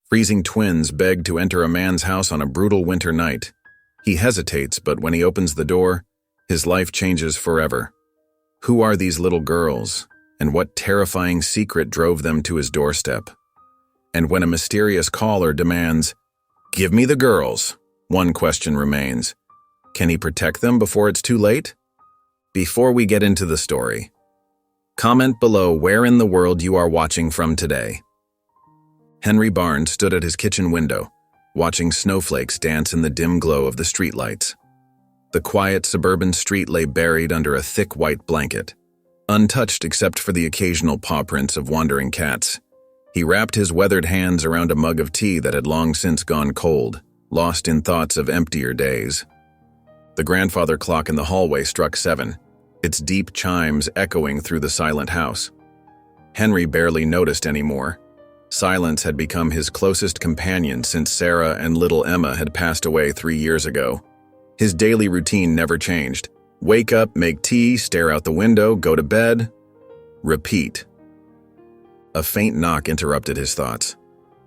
Freezing twins beg to enter a man's house on a brutal winter night. He hesitates, but when he opens the door, his life changes forever. Who are these little girls, and what terrifying secret drove them to his doorstep? And when a mysterious caller demands, "Give me the girls," one question remains. Can he protect them before it's too late? Before we get into the story, comment below where in the world you are watching from today. Henry Barnes stood at his kitchen window, watching snowflakes dance in the dim glow of the streetlights. The quiet suburban street lay buried under a thick white blanket, untouched except for the occasional paw prints of wandering cats. He wrapped his weathered hands around a mug of tea that had long since gone cold, lost in thoughts of emptier days. The grandfather clock in the hallway struck 7, its deep chimes echoing through the silent house. Henry barely noticed anymore. Silence had become his closest companion since Sarah and little Emma had passed away 3 years ago. His daily routine never changed. Wake up, make tea, stare out the window, go to bed. Repeat. A faint knock interrupted his thoughts.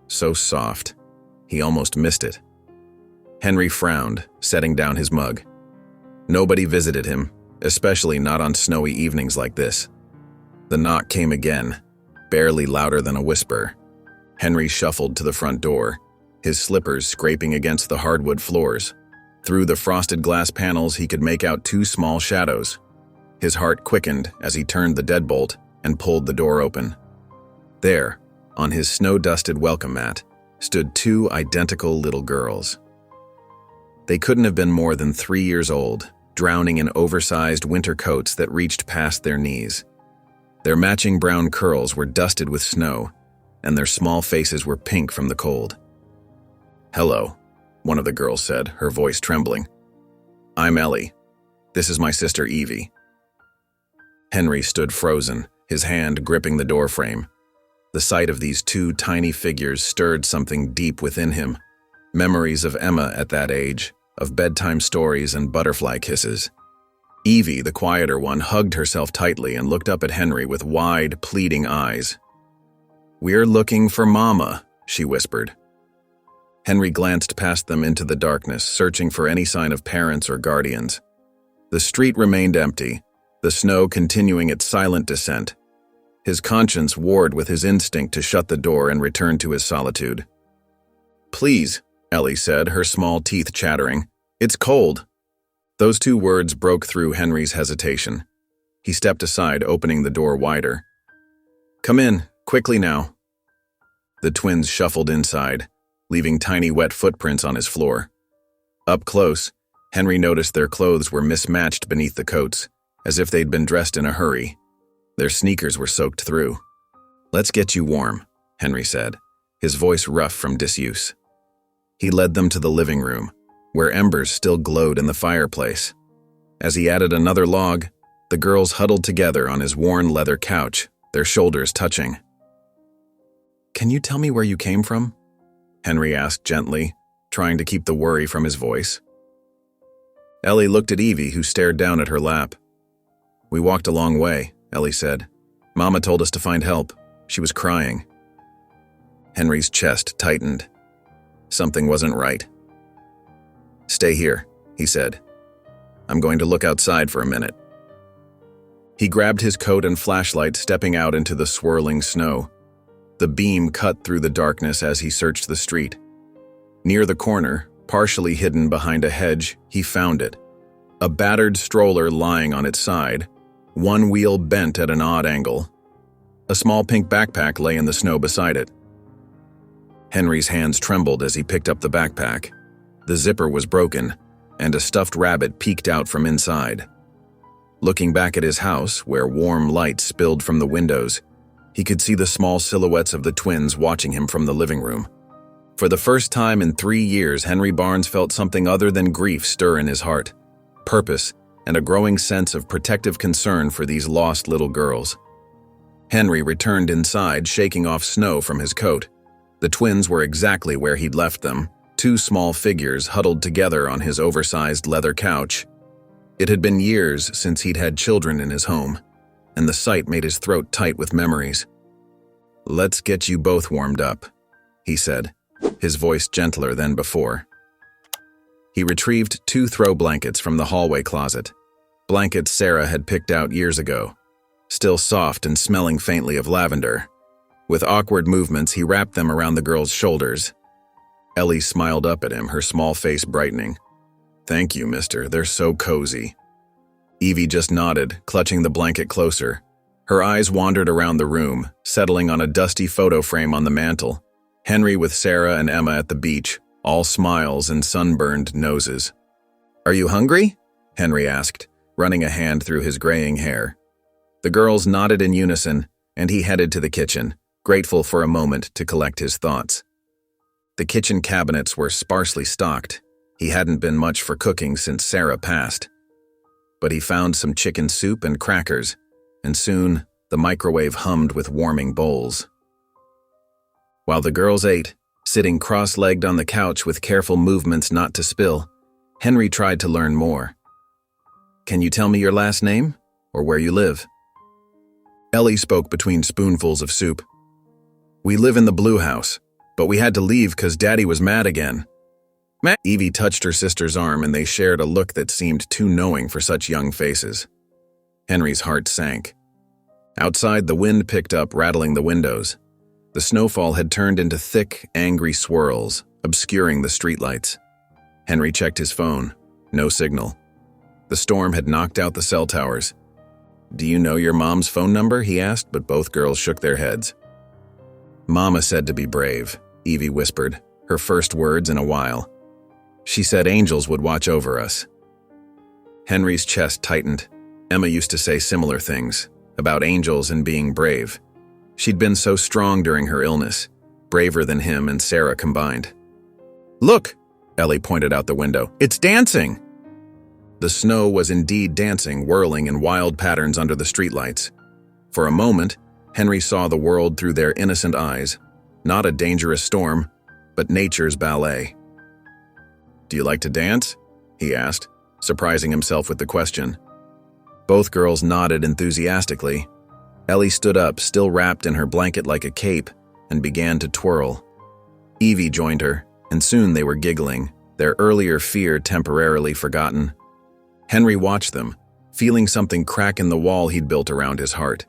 So soft. He almost missed it. Henry frowned, setting down his mug. Nobody visited him, especially not on snowy evenings like this. The knock came again, barely louder than a whisper. Henry shuffled to the front door, his slippers scraping against the hardwood floors. Through the frosted glass panels, he could make out 2 small shadows. His heart quickened as he turned the deadbolt and pulled the door open. There, on his snow-dusted welcome mat, stood 2 identical little girls. They couldn't have been more than 3 years old, drowning in oversized winter coats that reached past their knees. Their matching brown curls were dusted with snow, and their small faces were pink from the cold. "Hello," one of the girls said, her voice trembling. "I'm Ellie. This is my sister Evie." Henry stood frozen, his hand gripping the doorframe. The sight of these 2 tiny figures stirred something deep within him. Memories of Emma at that age, of bedtime stories and butterfly kisses. Evie, the quieter one, hugged herself tightly and looked up at Henry with wide, pleading eyes. "We're looking for Mama," she whispered. Henry glanced past them into the darkness, searching for any sign of parents or guardians. The street remained empty, the snow continuing its silent descent. His conscience warred with his instinct to shut the door and return to his solitude. "Please," Ellie said, her small teeth chattering. "It's cold." Those 2 words broke through Henry's hesitation. He stepped aside, opening the door wider. "Come in, quickly now." The twins shuffled inside, leaving tiny wet footprints on his floor. Up close, Henry noticed their clothes were mismatched beneath the coats, as if they'd been dressed in a hurry. Their sneakers were soaked through. "Let's get you warm," Henry said, his voice rough from disuse. He led them to the living room, where embers still glowed in the fireplace. As he added another log, the girls huddled together on his worn leather couch, their shoulders touching. "Can you tell me where you came from?" Henry asked gently, trying to keep the worry from his voice. Ellie looked at Evie, who stared down at her lap. "We walked a long way," Ellie said. "Mama told us to find help. She was crying." Henry's chest tightened. Something wasn't right. "Stay here," he said. "I'm going to look outside for a minute." He grabbed his coat and flashlight, stepping out into the swirling snow. The beam cut through the darkness as he searched the street. Near the corner, partially hidden behind a hedge, he found it. A battered stroller lying on its side, one wheel bent at an odd angle. A small pink backpack lay in the snow beside it. Henry's hands trembled as he picked up the backpack. The zipper was broken, and a stuffed rabbit peeked out from inside. Looking back at his house, where warm light spilled from the windows, he could see the small silhouettes of the twins watching him from the living room. For the first time in 3 years, Henry Barnes felt something other than grief stir in his heart, purpose, and a growing sense of protective concern for these lost little girls. Henry returned inside, shaking off snow from his coat. The twins were exactly where he'd left them, 2 small figures huddled together on his oversized leather couch. It had been years since he'd had children in his home, and the sight made his throat tight with memories. "Let's get you both warmed up," he said, his voice gentler than before. He retrieved 2 throw blankets from the hallway closet, blankets Sarah had picked out years ago, still soft and smelling faintly of lavender. With awkward movements, he wrapped them around the girl's shoulders. Ellie smiled up at him, her small face brightening. "Thank you, mister. They're so cozy." Evie just nodded, clutching the blanket closer. Her eyes wandered around the room, settling on a dusty photo frame on the mantel. Henry with Sarah and Emma at the beach, all smiles and sunburned noses. "Are you hungry?" Henry asked, running a hand through his graying hair. The girls nodded in unison, and he headed to the kitchen, grateful for a moment to collect his thoughts. The kitchen cabinets were sparsely stocked. He hadn't been much for cooking since Sarah passed. But he found some chicken soup and crackers, and soon the microwave hummed with warming bowls. While the girls ate, sitting cross-legged on the couch with careful movements not to spill, Henry tried to learn more. "Can you tell me your last name, or where you live?" Ellie spoke between spoonfuls of soup. "We live in the Blue House, but we had to leave 'cause Daddy was mad again." Evie touched her sister's arm, and they shared a look that seemed too knowing for such young faces. Henry's heart sank. Outside, the wind picked up, rattling the windows. The snowfall had turned into thick, angry swirls, obscuring the streetlights. Henry checked his phone. No signal. The storm had knocked out the cell towers. "Do you know your mom's phone number?" he asked, but both girls shook their heads. "Mama said to be brave," Evie whispered, her first words in a while. "She said angels would watch over us." Henry's chest tightened. Emma used to say similar things, about angels and being brave. She'd been so strong during her illness, braver than him and Sarah combined. "Look!" Ellie pointed out the window. "It's dancing!" The snow was indeed dancing, whirling in wild patterns under the streetlights. For a moment, Henry saw the world through their innocent eyes, not a dangerous storm, but nature's ballet. "Do you like to dance?" he asked, surprising himself with the question. Both girls nodded enthusiastically. Ellie stood up, still wrapped in her blanket like a cape, and began to twirl. Evie joined her, and soon they were giggling, their earlier fear temporarily forgotten. Henry watched them, feeling something crack in the wall he'd built around his heart.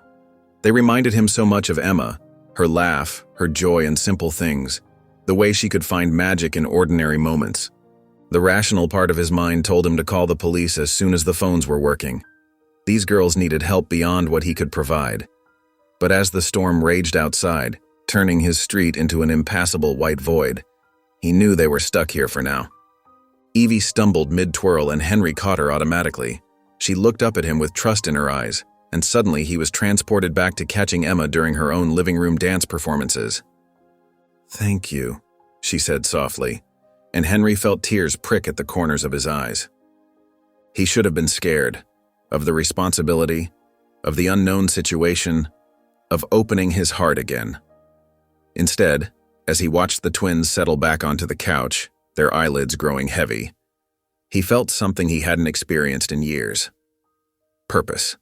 They reminded him so much of Emma, her laugh, her joy in simple things, the way she could find magic in ordinary moments. The rational part of his mind told him to call the police as soon as the phones were working. These girls needed help beyond what he could provide. But as the storm raged outside, turning his street into an impassable white void, he knew they were stuck here for now. Evie stumbled mid-twirl, and Henry caught her automatically. She looked up at him with trust in her eyes, and suddenly he was transported back to catching Emma during her own living room dance performances. "Thank you," she said softly, and Henry felt tears prick at the corners of his eyes. He should have been scared, of the responsibility, of the unknown situation, of opening his heart again. Instead, as he watched the twins settle back onto the couch, their eyelids growing heavy, he felt something he hadn't experienced in years. Purpose.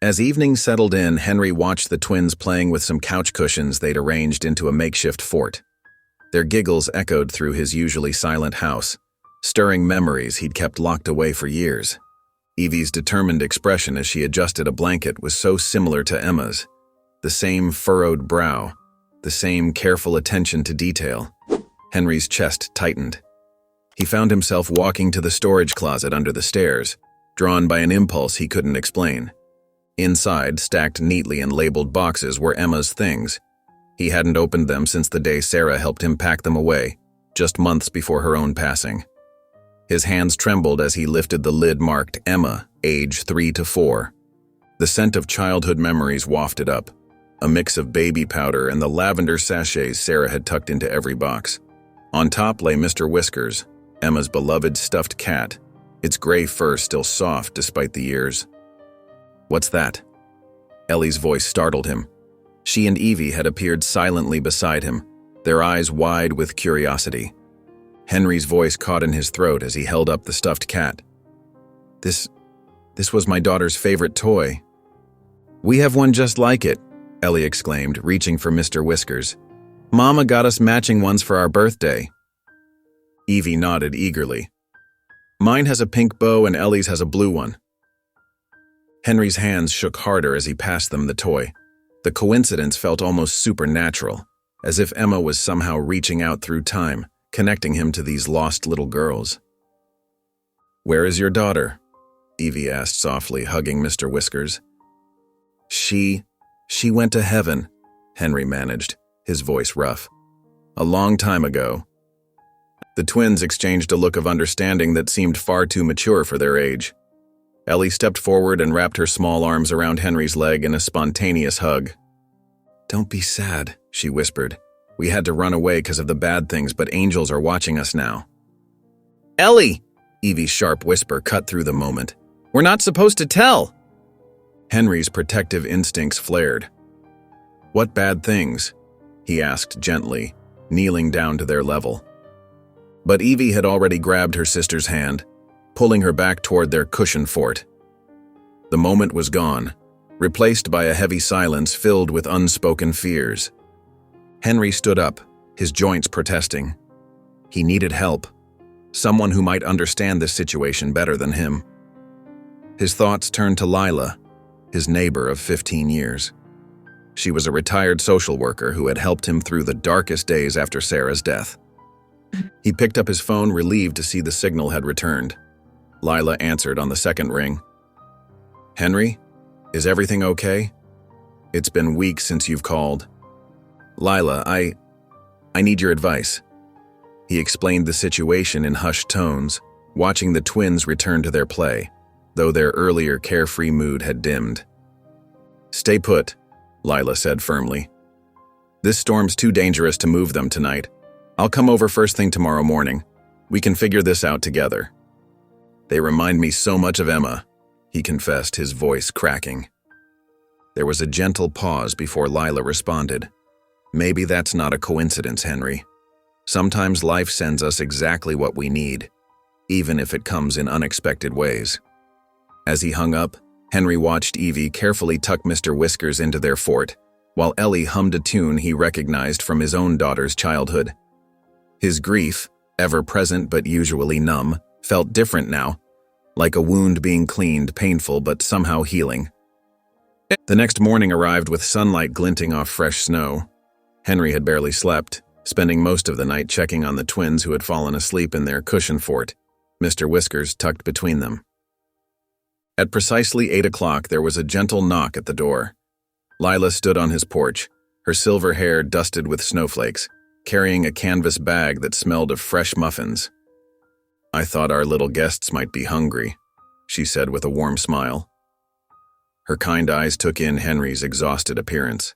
As evening settled in, Henry watched the twins playing with some couch cushions they'd arranged into a makeshift fort. Their giggles echoed through his usually silent house, stirring memories he'd kept locked away for years. Evie's determined expression as she adjusted a blanket was so similar to Emma's. The same furrowed brow, the same careful attention to detail. Henry's chest tightened. He found himself walking to the storage closet under the stairs, drawn by an impulse he couldn't explain. Inside, stacked neatly in labeled boxes, were Emma's things. He hadn't opened them since the day Sarah helped him pack them away, just months before her own passing. His hands trembled as he lifted the lid marked Emma, age 3 to 4. The scent of childhood memories wafted up, a mix of baby powder and the lavender sachets Sarah had tucked into every box. On top lay Mr. Whiskers, Emma's beloved stuffed cat, its gray fur still soft despite the years. "What's that?" Ellie's voice startled him. She and Evie had appeared silently beside him, their eyes wide with curiosity. Henry's voice caught in his throat as he held up the stuffed cat. This was my daughter's favorite toy." "We have one just like it," Ellie exclaimed, reaching for Mr. Whiskers. Mama got us matching ones for our birthday. Evie nodded eagerly. Mine has a pink bow and Ellie's has a blue one. Henry's hands shook harder as he passed them the toy. The coincidence felt almost supernatural, as if Emma was somehow reaching out through time, connecting him to these lost little girls. "Where is your daughter?" Evie asked softly, hugging Mr. Whiskers. She went to heaven," Henry managed, his voice rough. "A long time ago." The twins exchanged a look of understanding that seemed far too mature for their age. Ellie stepped forward and wrapped her small arms around Henry's leg in a spontaneous hug. "Don't be sad," she whispered. "We had to run away because of the bad things, but angels are watching us now." "Ellie!" Evie's sharp whisper cut through the moment. "We're not supposed to tell!" Henry's protective instincts flared. "What bad things?" he asked gently, kneeling down to their level. But Evie had already grabbed her sister's hand, pulling her back toward their cushioned fort. The moment was gone, replaced by a heavy silence filled with unspoken fears. Henry stood up, his joints protesting. He needed help, someone who might understand this situation better than him. His thoughts turned to Lila, his neighbor of 15 years. She was a retired social worker who had helped him through the darkest days after Sarah's death. He picked up his phone, relieved to see the signal had returned. Lila answered on the second ring. "Henry, is everything okay? It's been weeks since you've called." "Lila, I need your advice." He explained the situation in hushed tones, watching the twins return to their play, though their earlier carefree mood had dimmed. "Stay put," Lila said firmly. "This storm's too dangerous to move them tonight. I'll come over first thing tomorrow morning. We can figure this out together." "They remind me so much of Emma," he confessed, his voice cracking. There was a gentle pause before Lila responded. "Maybe that's not a coincidence, Henry. Sometimes life sends us exactly what we need, even if it comes in unexpected ways." As he hung up, Henry watched Evie carefully tuck Mr. Whiskers into their fort, while Ellie hummed a tune he recognized from his own daughter's childhood. His grief, ever present but usually numb, felt different now, like a wound being cleaned, painful but somehow healing. The next morning arrived with sunlight glinting off fresh snow. Henry had barely slept, spending most of the night checking on the twins who had fallen asleep in their cushion fort, Mr. Whiskers tucked between them. At precisely 8 o'clock, there was a gentle knock at the door. Lila stood on his porch, her silver hair dusted with snowflakes, carrying a canvas bag that smelled of fresh muffins. "I thought our little guests might be hungry," she said with a warm smile. Her kind eyes took in Henry's exhausted appearance.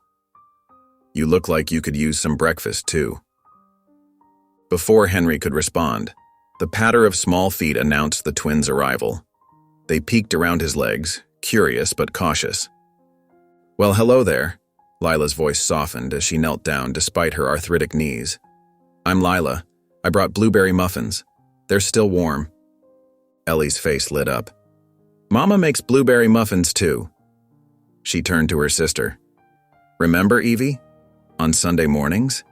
"You look like you could use some breakfast, too." Before Henry could respond, the patter of small feet announced the twins' arrival. They peeked around his legs, curious but cautious. "Well, hello there." Lila's voice softened as she knelt down despite her arthritic knees. "I'm Lila. I brought blueberry muffins. They're still warm." Ellie's face lit up. "Mama makes blueberry muffins too." She turned to her sister. "Remember, Evie? On Sunday mornings?"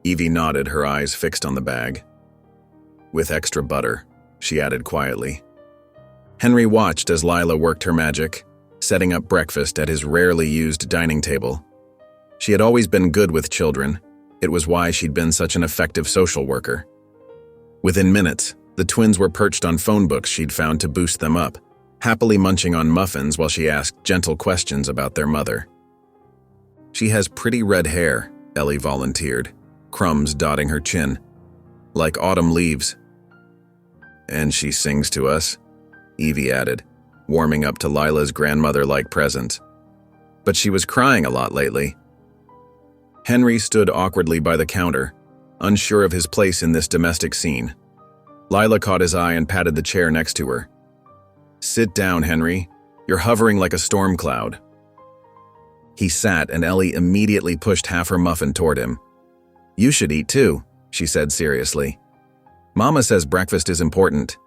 Evie nodded, her eyes fixed on the bag. "With extra butter," she added quietly. Henry watched as Lila worked her magic, setting up breakfast at his rarely used dining table. She had always been good with children. It was why she'd been such an effective social worker. Within minutes, the twins were perched on phone books she'd found to boost them up, happily munching on muffins while she asked gentle questions about their mother. "She has pretty red hair," Ellie volunteered, crumbs dotting her chin. "Like autumn leaves." "And she sings to us," Evie added, warming up to Lila's grandmother-like presence. "But she was crying a lot lately." Henry stood awkwardly by the counter, unsure of his place in this domestic scene. Lila caught his eye and patted the chair next to her. "Sit down, Henry. You're hovering like a storm cloud." He sat, and Ellie immediately pushed half her muffin toward him. "You should eat too," she said seriously. "Mama says breakfast is important."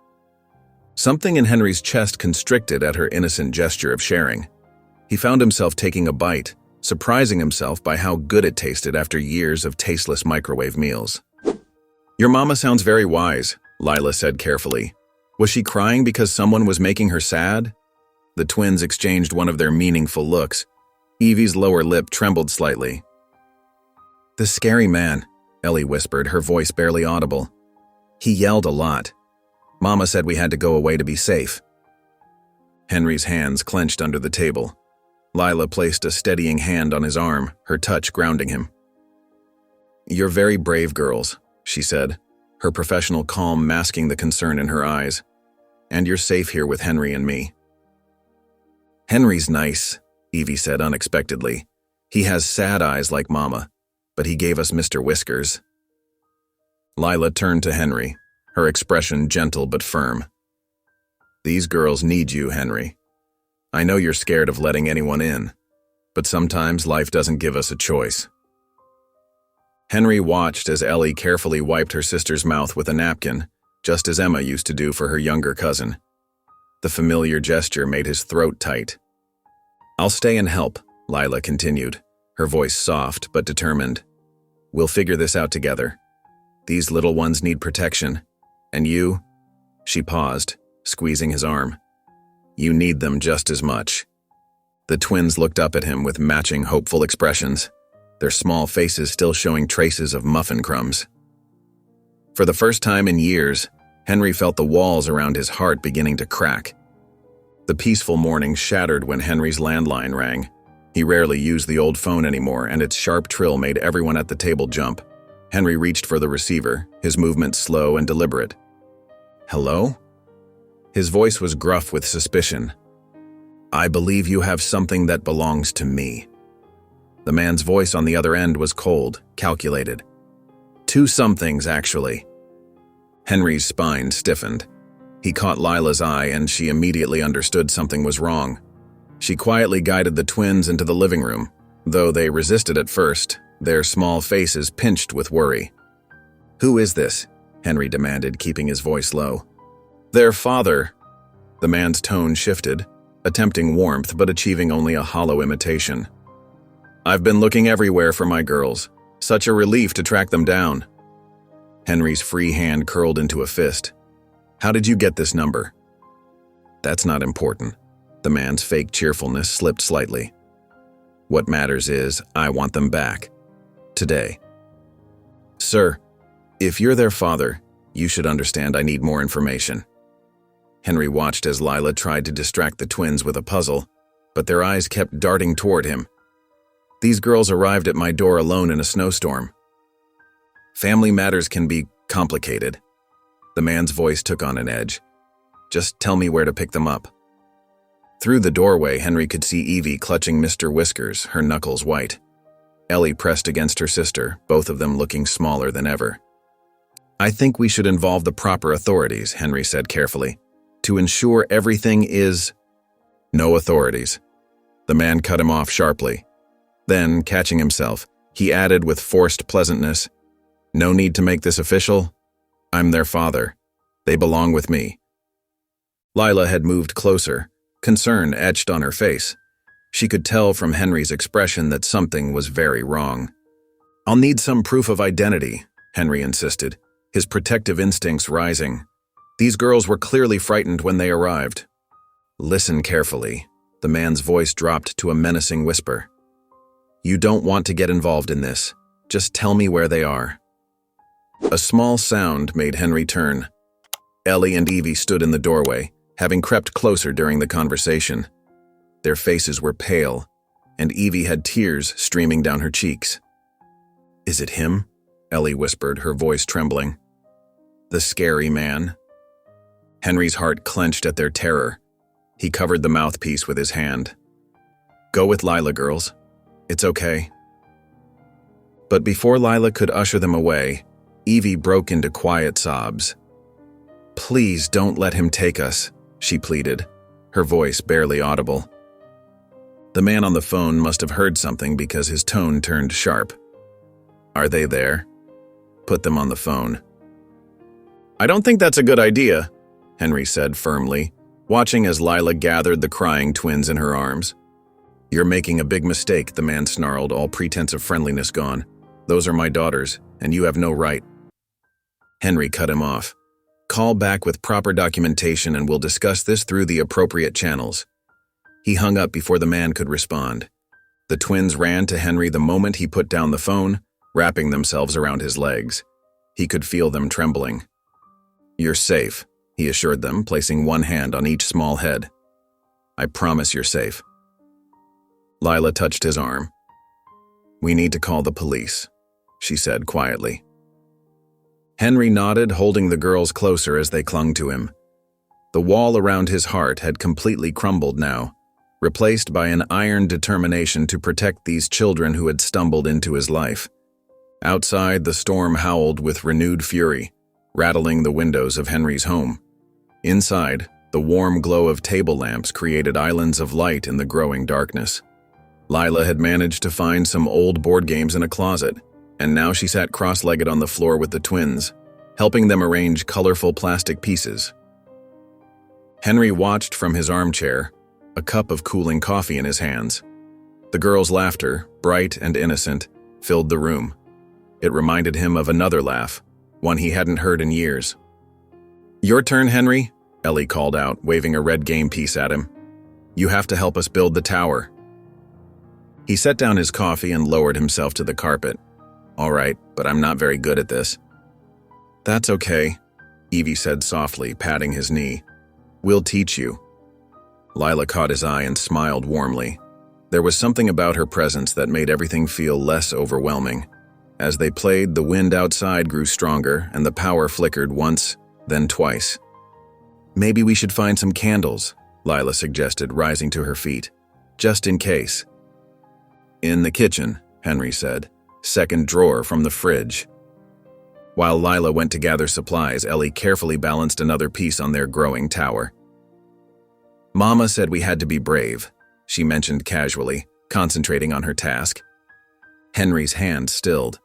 Something in Henry's chest constricted at her innocent gesture of sharing. He found himself taking a bite, surprising himself by how good it tasted after years of tasteless microwave meals. "Your mama sounds very wise," Lila said carefully. "Was she crying because someone was making her sad?" The twins exchanged one of their meaningful looks. Evie's lower lip trembled slightly. "The scary man," Ellie whispered, her voice barely audible. "He yelled a lot. Mama said we had to go away to be safe." Henry's hands clenched under the table. Lila placed a steadying hand on his arm, her touch grounding him. "You're very brave girls," she said, her professional calm masking the concern in her eyes. "And you're safe here with Henry and me." "Henry's nice," Evie said unexpectedly. "He has sad eyes like Mama, but he gave us Mr. Whiskers." Lila turned to Henry, her expression gentle but firm. "These girls need you, Henry. I know you're scared of letting anyone in, but sometimes life doesn't give us a choice." Henry watched as Ellie carefully wiped her sister's mouth with a napkin, just as Emma used to do for her younger cousin. The familiar gesture made his throat tight. "I'll stay and help," Lila continued, her voice soft but determined. "We'll figure this out together. These little ones need protection. And you?" She paused, squeezing his arm. "You need them just as much." The twins looked up at him with matching hopeful expressions, their small faces still showing traces of muffin crumbs. For the first time in years, Henry felt the walls around his heart beginning to crack. The peaceful morning shattered when Henry's landline rang. He rarely used the old phone anymore, and its sharp trill made everyone at the table jump. Henry reached for the receiver, his movements slow and deliberate. "Hello?" His voice was gruff with suspicion. "I believe you have something that belongs to me." The man's voice on the other end was cold, calculated. "Two somethings, actually." Henry's spine stiffened. He caught Lila's eye, and she immediately understood something was wrong. She quietly guided the twins into the living room, though they resisted at first, their small faces pinched with worry. "Who is this?" Henry demanded, keeping his voice low. "Their father." The man's tone shifted, attempting warmth but achieving only a hollow imitation. "I've been looking everywhere for my girls. Such a relief to track them down." Henry's free hand curled into a fist. "How did you get this number?" "That's not important." The man's fake cheerfulness slipped slightly. "What matters is, I want them back. Today." "Sir, if you're their father, you should understand I need more information." Henry watched as Lila tried to distract the twins with a puzzle, but their eyes kept darting toward him. "These girls arrived at my door alone in a snowstorm." "Family matters can be complicated." The man's voice took on an edge. "Just tell me where to pick them up." Through the doorway, Henry could see Evie clutching Mr. Whiskers, her knuckles white. Ellie pressed against her sister, both of them looking smaller than ever. "I think we should involve the proper authorities," Henry said carefully, "to ensure everything is—" "No authorities." The man cut him off sharply. Then, catching himself, he added with forced pleasantness, "No need to make this official. I'm their father. They belong with me." Lila had moved closer, concern etched on her face. She could tell from Henry's expression that something was very wrong. "I'll need some proof of identity," Henry insisted, his protective instincts rising. These girls were clearly frightened when they arrived. "Listen carefully." The man's voice dropped to a menacing whisper. "You don't want to get involved in this. Just tell me where they are." A small sound made Henry turn. Ellie and Evie stood in the doorway, having crept closer during the conversation. Their faces were pale, and Evie had tears streaming down her cheeks. "Is it him?" Ellie whispered, her voice trembling. "The scary man?" Henry's heart clenched at their terror. He covered the mouthpiece with his hand. "Go with Lila, girls. It's okay." But before Lila could usher them away, Evie broke into quiet sobs. "Please don't let him take us," she pleaded, her voice barely audible. The man on the phone must have heard something because his tone turned sharp. "Are they there? Put them on the phone." "I don't think that's a good idea," Henry said firmly, watching as Lila gathered the crying twins in her arms. "You're making a big mistake," the man snarled, all pretense of friendliness gone. "Those are my daughters, and you have no right." Henry cut him off. "Call back with proper documentation and we'll discuss this through the appropriate channels." He hung up before the man could respond. The twins ran to Henry the moment he put down the phone, wrapping themselves around his legs. He could feel them trembling. "You're safe," he assured them, placing one hand on each small head. "I promise you're safe." Lila touched his arm. "We need to call the police," she said quietly. Henry nodded, holding the girls closer as they clung to him. The wall around his heart had completely crumbled now, replaced by an iron determination to protect these children who had stumbled into his life. Outside, the storm howled with renewed fury, rattling the windows of Henry's home. Inside, the warm glow of table lamps created islands of light in the growing darkness. Lila had managed to find some old board games in a closet, and now she sat cross-legged on the floor with the twins, helping them arrange colorful plastic pieces. Henry watched from his armchair, a cup of cooling coffee in his hands. The girls' laughter, bright and innocent, filled the room. It reminded him of another laugh, one he hadn't heard in years. "Your turn, Henry," Ellie called out, waving a red game piece at him. "You have to help us build the tower." He set down his coffee and lowered himself to the carpet. "All right, but I'm not very good at this." "That's okay," Evie said softly, patting his knee. "We'll teach you." Lila caught his eye and smiled warmly. There was something about her presence that made everything feel less overwhelming. As they played, the wind outside grew stronger and the power flickered once, then twice. "Maybe we should find some candles," Lila suggested, rising to her feet. "Just in case." "In the kitchen," Henry said. "Second drawer from the fridge." While Lila went to gather supplies, Ellie carefully balanced another piece on their growing tower. "Mama said we had to be brave," she mentioned casually, concentrating on her task. Henry's hand stilled.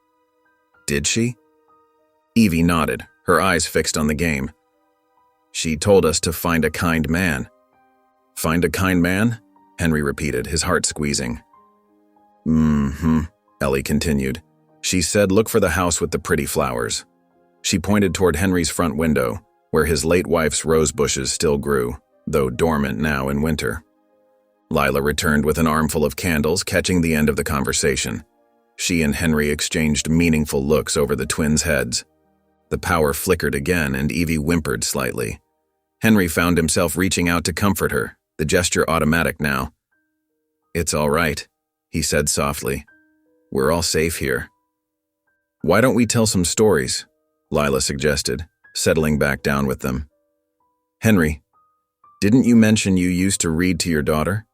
"Did she?" Evie nodded, her eyes fixed on the game. "She told us to find a kind man." "Find a kind man?" Henry repeated, his heart squeezing. Ellie continued. "She said look for the house with the pretty flowers." She pointed toward Henry's front window, where his late wife's rose bushes still grew, though dormant now in winter. Lila returned with an armful of candles, catching the end of the conversation. She and Henry exchanged meaningful looks over the twins' heads. The power flickered again, and Evie whimpered slightly. Henry found himself reaching out to comfort her, the gesture automatic now. "It's all right," he said softly. "We're all safe here." "Why don't we tell some stories?" Lila suggested, settling back down with them. "Henry, didn't you mention you used to read to your daughter?"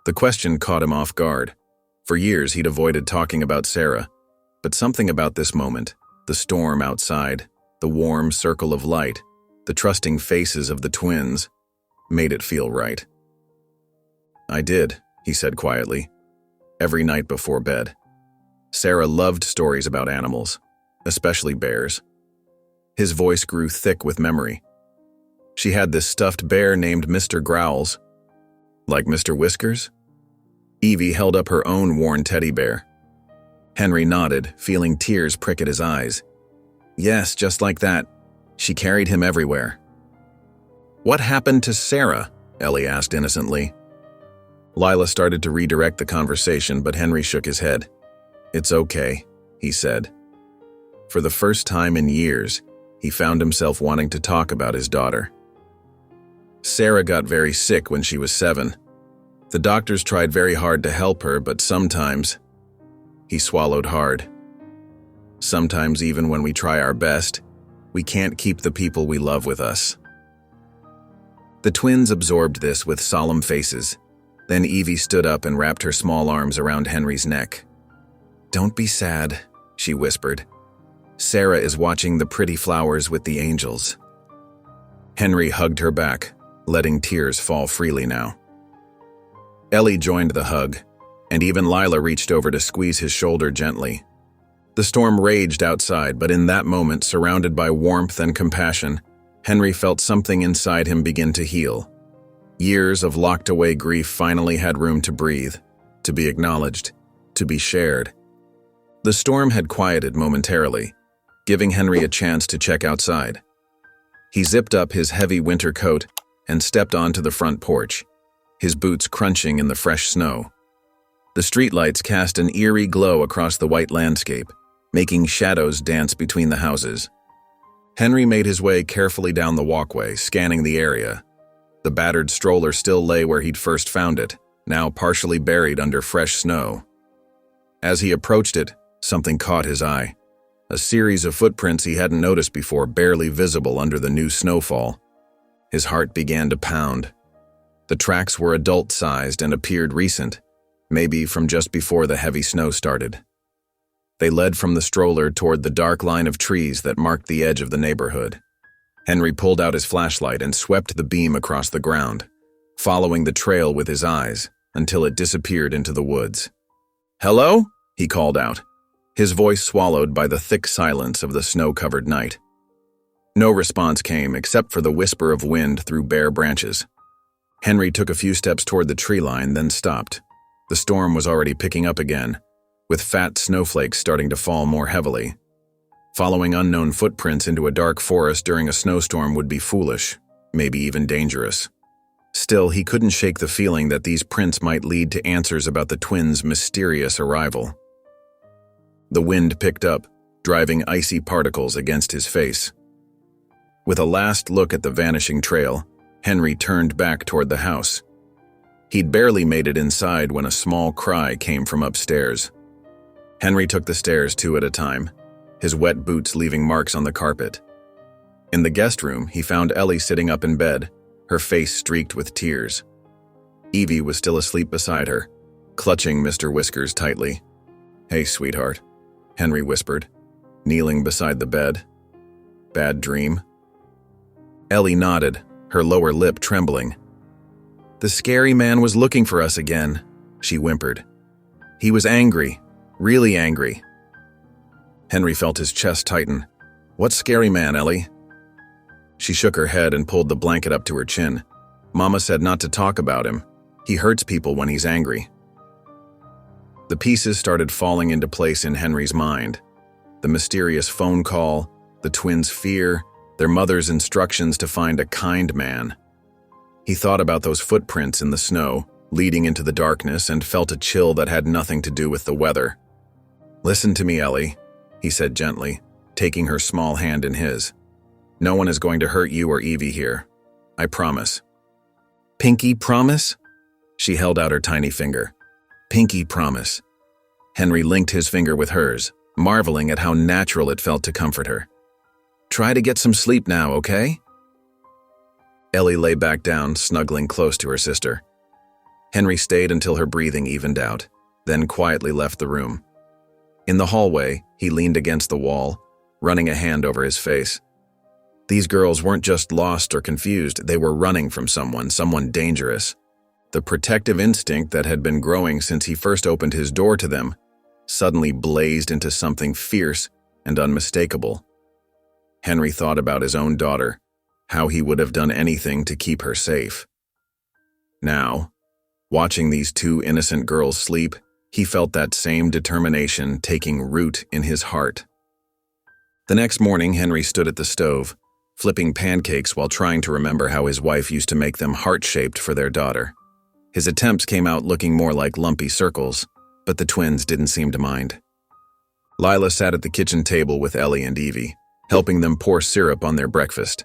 The question caught him off guard. For years he'd avoided talking about Sarah, but something about this moment, the storm outside, the warm circle of light, the trusting faces of the twins, made it feel right. "I did," he said quietly. "Every night before bed." Sarah loved stories about animals, especially bears. His voice grew thick with memory. She had this stuffed bear named Mr. Growls. "Like Mr. Whiskers?" Evie held up her own worn teddy bear. Henry nodded, feeling tears prick at his eyes. "Yes, just like that. She carried him everywhere." "What happened to Sarah?" Ellie asked innocently. Lila started to redirect the conversation, but Henry shook his head. "It's okay," he said. For the first time in years, he found himself wanting to talk about his daughter. Sarah got very sick when she was 7. The doctors tried very hard to help her, but sometimes... He swallowed hard. "Sometimes even when we try our best, we can't keep the people we love with us." The twins absorbed this with solemn faces. Then Evie stood up and wrapped her small arms around Henry's neck. "Don't be sad," she whispered. "Sarah is watching the pretty flowers with the angels." Henry hugged her back, letting tears fall freely now. Ellie joined the hug, and even Lila reached over to squeeze his shoulder gently. The storm raged outside, but in that moment, surrounded by warmth and compassion, Henry felt something inside him begin to heal. Years of locked-away grief finally had room to breathe, to be acknowledged, to be shared. The storm had quieted momentarily, giving Henry a chance to check outside. He zipped up his heavy winter coat and stepped onto the front porch, his boots crunching in the fresh snow. The streetlights cast an eerie glow across the white landscape, making shadows dance between the houses. Henry made his way carefully down the walkway, scanning the area. The battered stroller still lay where he'd first found it, now partially buried under fresh snow. As he approached it, something caught his eye. A series of footprints he hadn't noticed before, barely visible under the new snowfall. His heart began to pound. The tracks were adult-sized and appeared recent, maybe from just before the heavy snow started. They led from the stroller toward the dark line of trees that marked the edge of the neighborhood. Henry pulled out his flashlight and swept the beam across the ground, following the trail with his eyes until it disappeared into the woods. "Hello?" he called out, his voice swallowed by the thick silence of the snow-covered night. No response came except for the whisper of wind through bare branches. Henry took a few steps toward the tree line, then stopped. The storm was already picking up again, with fat snowflakes starting to fall more heavily. Following unknown footprints into a dark forest during a snowstorm would be foolish, maybe even dangerous. Still, he couldn't shake the feeling that these prints might lead to answers about the twins' mysterious arrival. The wind picked up, driving icy particles against his face. With a last look at the vanishing trail, Henry turned back toward the house. He'd barely made it inside when a small cry came from upstairs. Henry took the stairs 2 at a time, his wet boots leaving marks on the carpet. In the guest room, he found Ellie sitting up in bed, her face streaked with tears. Evie was still asleep beside her, clutching Mr. Whiskers tightly. "Hey, sweetheart," Henry whispered, kneeling beside the bed. "Bad dream?" Ellie nodded, her lower lip trembling. "The scary man was looking for us again," she whimpered. "He was angry, really angry." Henry felt his chest tighten. "What scary man, Ellie?" She shook her head and pulled the blanket up to her chin. "Mama said not to talk about him. He hurts people when he's angry." The pieces started falling into place in Henry's mind. The mysterious phone call, the twins' fear, their mother's instructions to find a kind man. He thought about those footprints in the snow, leading into the darkness, and felt a chill that had nothing to do with the weather. "Listen to me, Ellie," he said gently, taking her small hand in his. "No one is going to hurt you or Evie here. I promise." "Pinky promise?" She held out her tiny finger. "Pinky promise." Henry linked his finger with hers, marveling at how natural it felt to comfort her. "Try to get some sleep now, okay?" Ellie lay back down, snuggling close to her sister. Henry stayed until her breathing evened out, then quietly left the room. In the hallway, he leaned against the wall, running a hand over his face. These girls weren't just lost or confused, they were running from someone dangerous. The protective instinct that had been growing since he first opened his door to them suddenly blazed into something fierce and unmistakable. Henry thought about his own daughter, how he would have done anything to keep her safe. Now, watching these 2 innocent girls sleep, he felt that same determination taking root in his heart. The next morning, Henry stood at the stove, flipping pancakes while trying to remember how his wife used to make them heart-shaped for their daughter. His attempts came out looking more like lumpy circles, but the twins didn't seem to mind. Lila sat at the kitchen table with Ellie and Evie, helping them pour syrup on their breakfast.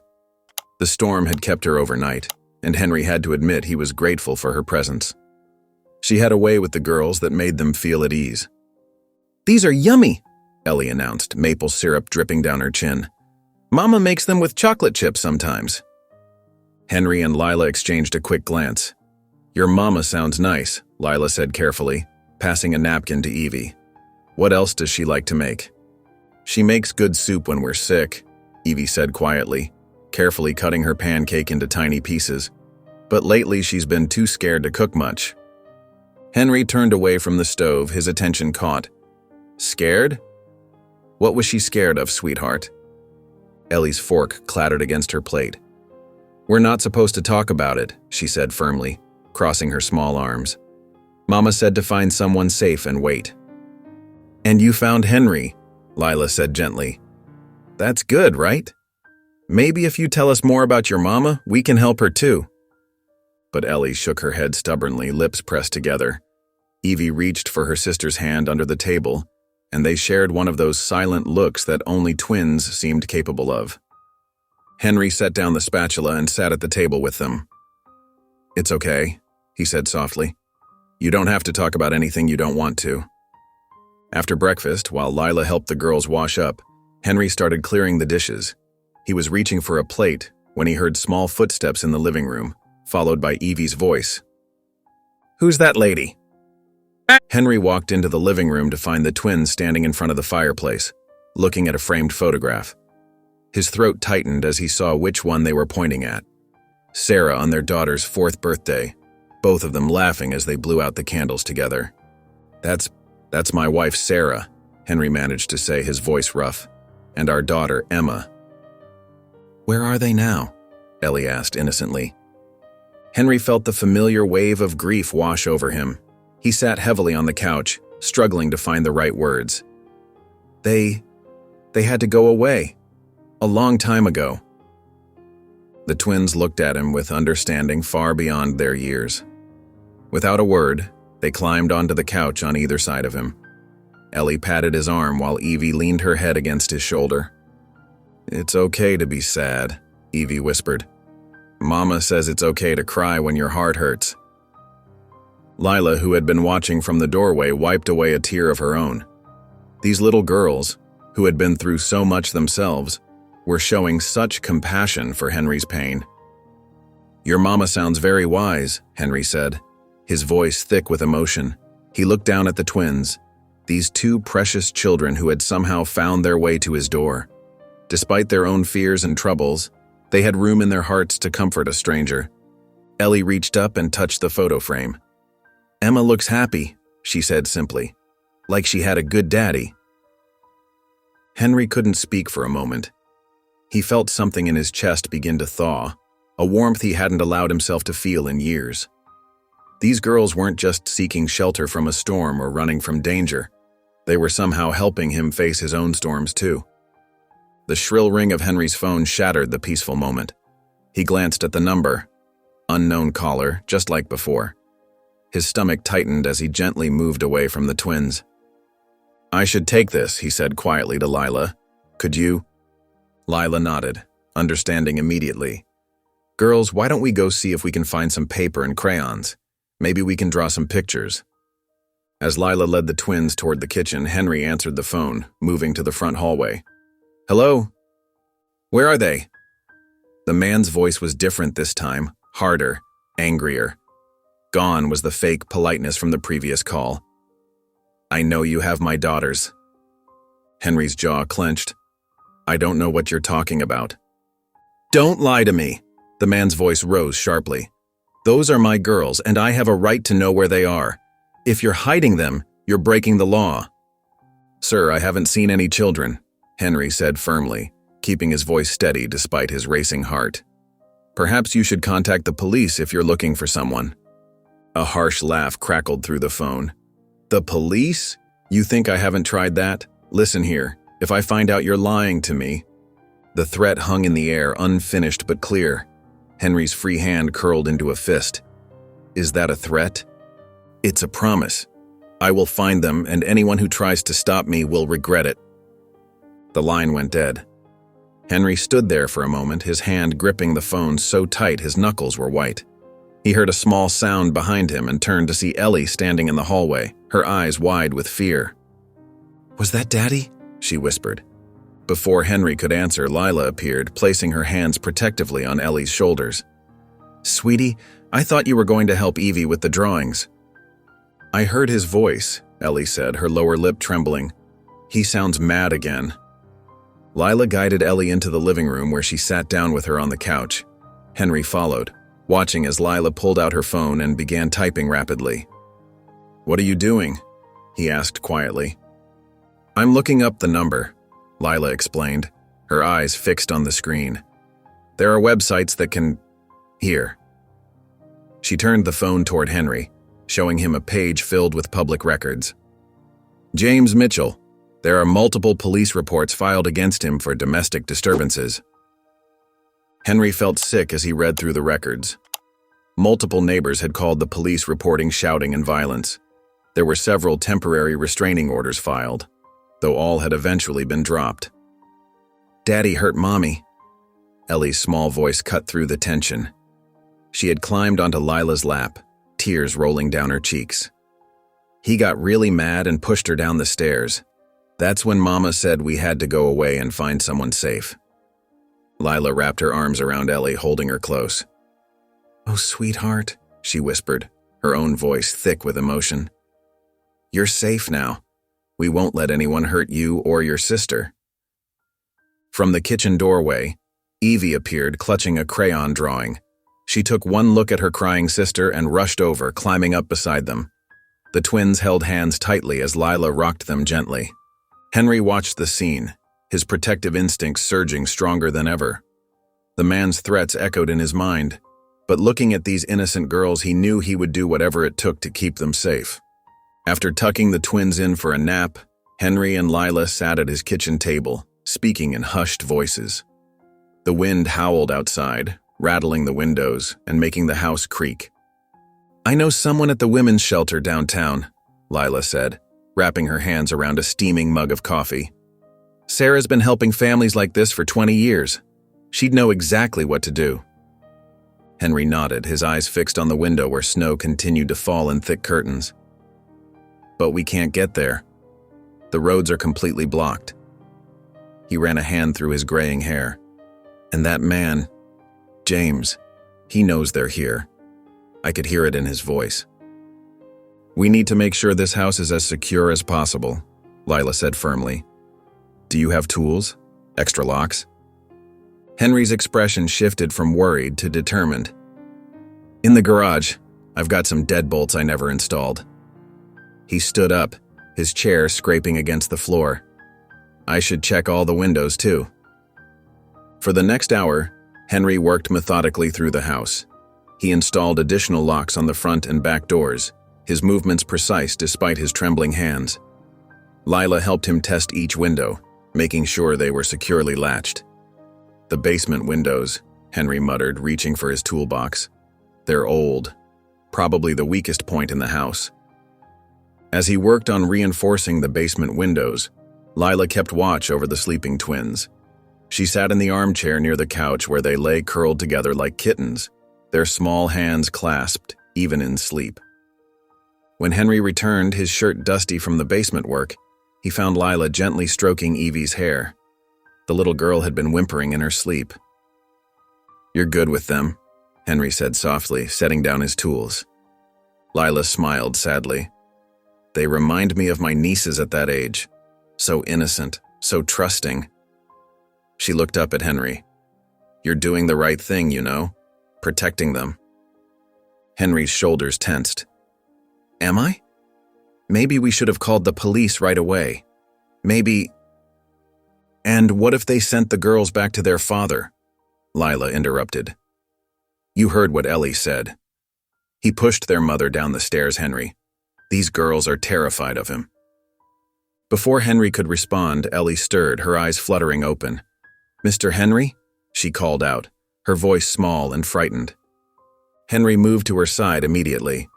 The storm had kept her overnight, and Henry had to admit he was grateful for her presence. She had a way with the girls that made them feel at ease. "These are yummy," Ellie announced, maple syrup dripping down her chin. "Mama makes them with chocolate chips sometimes." Henry and Lila exchanged a quick glance. "Your mama sounds nice," Lila said carefully, passing a napkin to Evie. "What else does she like to make?" "She makes good soup when we're sick," Evie said quietly, carefully cutting her pancake into tiny pieces. "But lately she's been too scared to cook much." Henry turned away from the stove, his attention caught. "Scared? What was she scared of, sweetheart?" Ellie's fork clattered against her plate. We're not supposed to talk about it, she said firmly, crossing her small arms. Mama said to find someone safe and wait. And you found Henry, Lila said gently. That's good, right? Maybe if you tell us more about your mama, we can help her too. But Ellie shook her head stubbornly, lips pressed together. Evie reached for her sister's hand under the table, and they shared one of those silent looks that only twins seemed capable of. Henry set down the spatula and sat at the table with them. It's okay, he said softly. You don't have to talk about anything you don't want to. After breakfast, while Lila helped the girls wash up, Henry started clearing the dishes. He was reaching for a plate when he heard small footsteps in the living room, followed by Evie's voice. Who's that lady? Henry walked into the living room to find the twins standing in front of the fireplace, looking at a framed photograph. His throat tightened as he saw which one they were pointing at. Sarah on their daughter's 4th birthday, both of them laughing as they blew out the candles together. That's my wife, Sarah, Henry managed to say, his voice rough. And our daughter, Emma. Where are they now? Ellie asked innocently. Henry felt the familiar wave of grief wash over him. He sat heavily on the couch, struggling to find the right words. They had to go away. A long time ago. The twins looked at him with understanding far beyond their years. Without a word, they climbed onto the couch on either side of him. Ellie patted his arm while Evie leaned her head against his shoulder. It's okay to be sad, Evie whispered. Mama says it's okay to cry when your heart hurts. Lila, who had been watching from the doorway, wiped away a tear of her own. These little girls, who had been through so much themselves, were showing such compassion for Henry's pain. Your mama sounds very wise, Henry said, his voice thick with emotion. He looked down at the twins, these 2 precious children who had somehow found their way to his door. Despite their own fears and troubles, they had room in their hearts to comfort a stranger. Ellie reached up and touched the photo frame. Emma looks happy, she said simply, like she had a good daddy. Henry couldn't speak for a moment. He felt something in his chest begin to thaw, a warmth he hadn't allowed himself to feel in years. These girls weren't just seeking shelter from a storm or running from danger. They were somehow helping him face his own storms too. The shrill ring of Henry's phone shattered the peaceful moment. He glanced at the number. Unknown caller, just like before. His stomach tightened as he gently moved away from the twins. I should take this, he said quietly to Lila. Could you? Lila nodded, understanding immediately. Girls, why don't we go see if we can find some paper and crayons? Maybe we can draw some pictures. As Lila led the twins toward the kitchen, Henry answered the phone, moving to the front hallway. Hello? Where are they? The man's voice was different this time, harder, angrier. Gone was the fake politeness from the previous call. I know you have my daughters. Henry's jaw clenched. I don't know what you're talking about. Don't lie to me. The man's voice rose sharply. Those are my girls, and I have a right to know where they are. If you're hiding them, you're breaking the law. Sir, I haven't seen any children, Henry said firmly, keeping his voice steady despite his racing heart. Perhaps you should contact the police if you're looking for someone. A harsh laugh crackled through the phone. The police? You think I haven't tried that? Listen here, if I find out you're lying to me. The threat hung in the air, unfinished but clear. Henry's free hand curled into a fist. Is that a threat? It's a promise. I will find them, and anyone who tries to stop me will regret it. The line went dead. Henry stood there for a moment, his hand gripping the phone so tight his knuckles were white. He heard a small sound behind him and turned to see Ellie standing in the hallway, her eyes wide with fear. Was that Daddy? She whispered. Before Henry could answer, Lila appeared, placing her hands protectively on Ellie's shoulders. Sweetie, I thought you were going to help Evie with the drawings. I heard his voice, Ellie said, her lower lip trembling. He sounds mad again. Lila guided Ellie into the living room where she sat down with her on the couch. Henry followed, watching as Lila pulled out her phone and began typing rapidly. What are you doing? He asked quietly. I'm looking up the number, Lila explained, her eyes fixed on the screen. There are websites that can Here." She turned the phone toward Henry, showing him a page filled with public records. "James Mitchell. There are multiple police reports filed against him for domestic disturbances." Henry felt sick as he read through the records. Multiple neighbors had called the police reporting shouting and violence. There were several temporary restraining orders filed, though all had eventually been dropped. "Daddy hurt Mommy." Ellie's small voice cut through the tension. She had climbed onto Lila's lap, tears rolling down her cheeks. "He got really mad and pushed her down the stairs. That's when Mama said we had to go away and find someone safe." Lila wrapped her arms around Ellie, holding her close. "Oh, sweetheart," she whispered, her own voice thick with emotion. "You're safe now. We won't let anyone hurt you or your sister." From the kitchen doorway, Evie appeared, clutching a crayon drawing. She took one look at her crying sister and rushed over, climbing up beside them. The twins held hands tightly as Lila rocked them gently. Henry watched the scene, his protective instincts surging stronger than ever. The man's threats echoed in his mind, but looking at these innocent girls, he knew he would do whatever it took to keep them safe. After tucking the twins in for a nap, Henry and Lila sat at his kitchen table, speaking in hushed voices. The wind howled outside, rattling the windows and making the house creak. "I know someone at the women's shelter downtown," Lila said, wrapping her hands around a steaming mug of coffee. "Sarah's been helping families like this for 20 years. She'd know exactly what to do." Henry nodded, his eyes fixed on the window where snow continued to fall in thick curtains. "But we can't get there. The roads are completely blocked." He ran a hand through his graying hair. "And that man, James, he knows they're here." I could hear it in his voice. "We need to make sure this house is as secure as possible," Lila said firmly. "Do you have tools? Extra locks?" Henry's expression shifted from worried to determined. "In the garage, I've got some deadbolts I never installed." He stood up, his chair scraping against the floor. "I should check all the windows too." For the next hour, Henry worked methodically through the house. He installed additional locks on the front and back doors, his movements precise despite his trembling hands. Lila helped him test each window, making sure they were securely latched. "The basement windows," Henry muttered, reaching for his toolbox. "They're old, probably the weakest point in the house." As he worked on reinforcing the basement windows, Lila kept watch over the sleeping twins. She sat in the armchair near the couch where they lay curled together like kittens, their small hands clasped, even in sleep. When Henry returned, his shirt dusty from the basement work, he found Lila gently stroking Evie's hair. The little girl had been whimpering in her sleep. "You're good with them," Henry said softly, setting down his tools. Lila smiled sadly. "They remind me of my nieces at that age. So innocent, so trusting." She looked up at Henry. "You're doing the right thing, you know, protecting them." Henry's shoulders tensed. "Am I? Maybe we should have called the police right away. Maybe—" "And what if they sent the girls back to their father?" Lila interrupted. "You heard what Ellie said. He pushed their mother down the stairs, Henry. These girls are terrified of him." Before Henry could respond, Ellie stirred, her eyes fluttering open. "Mr. Henry?" she called out, her voice small and frightened. Henry moved to her side immediately.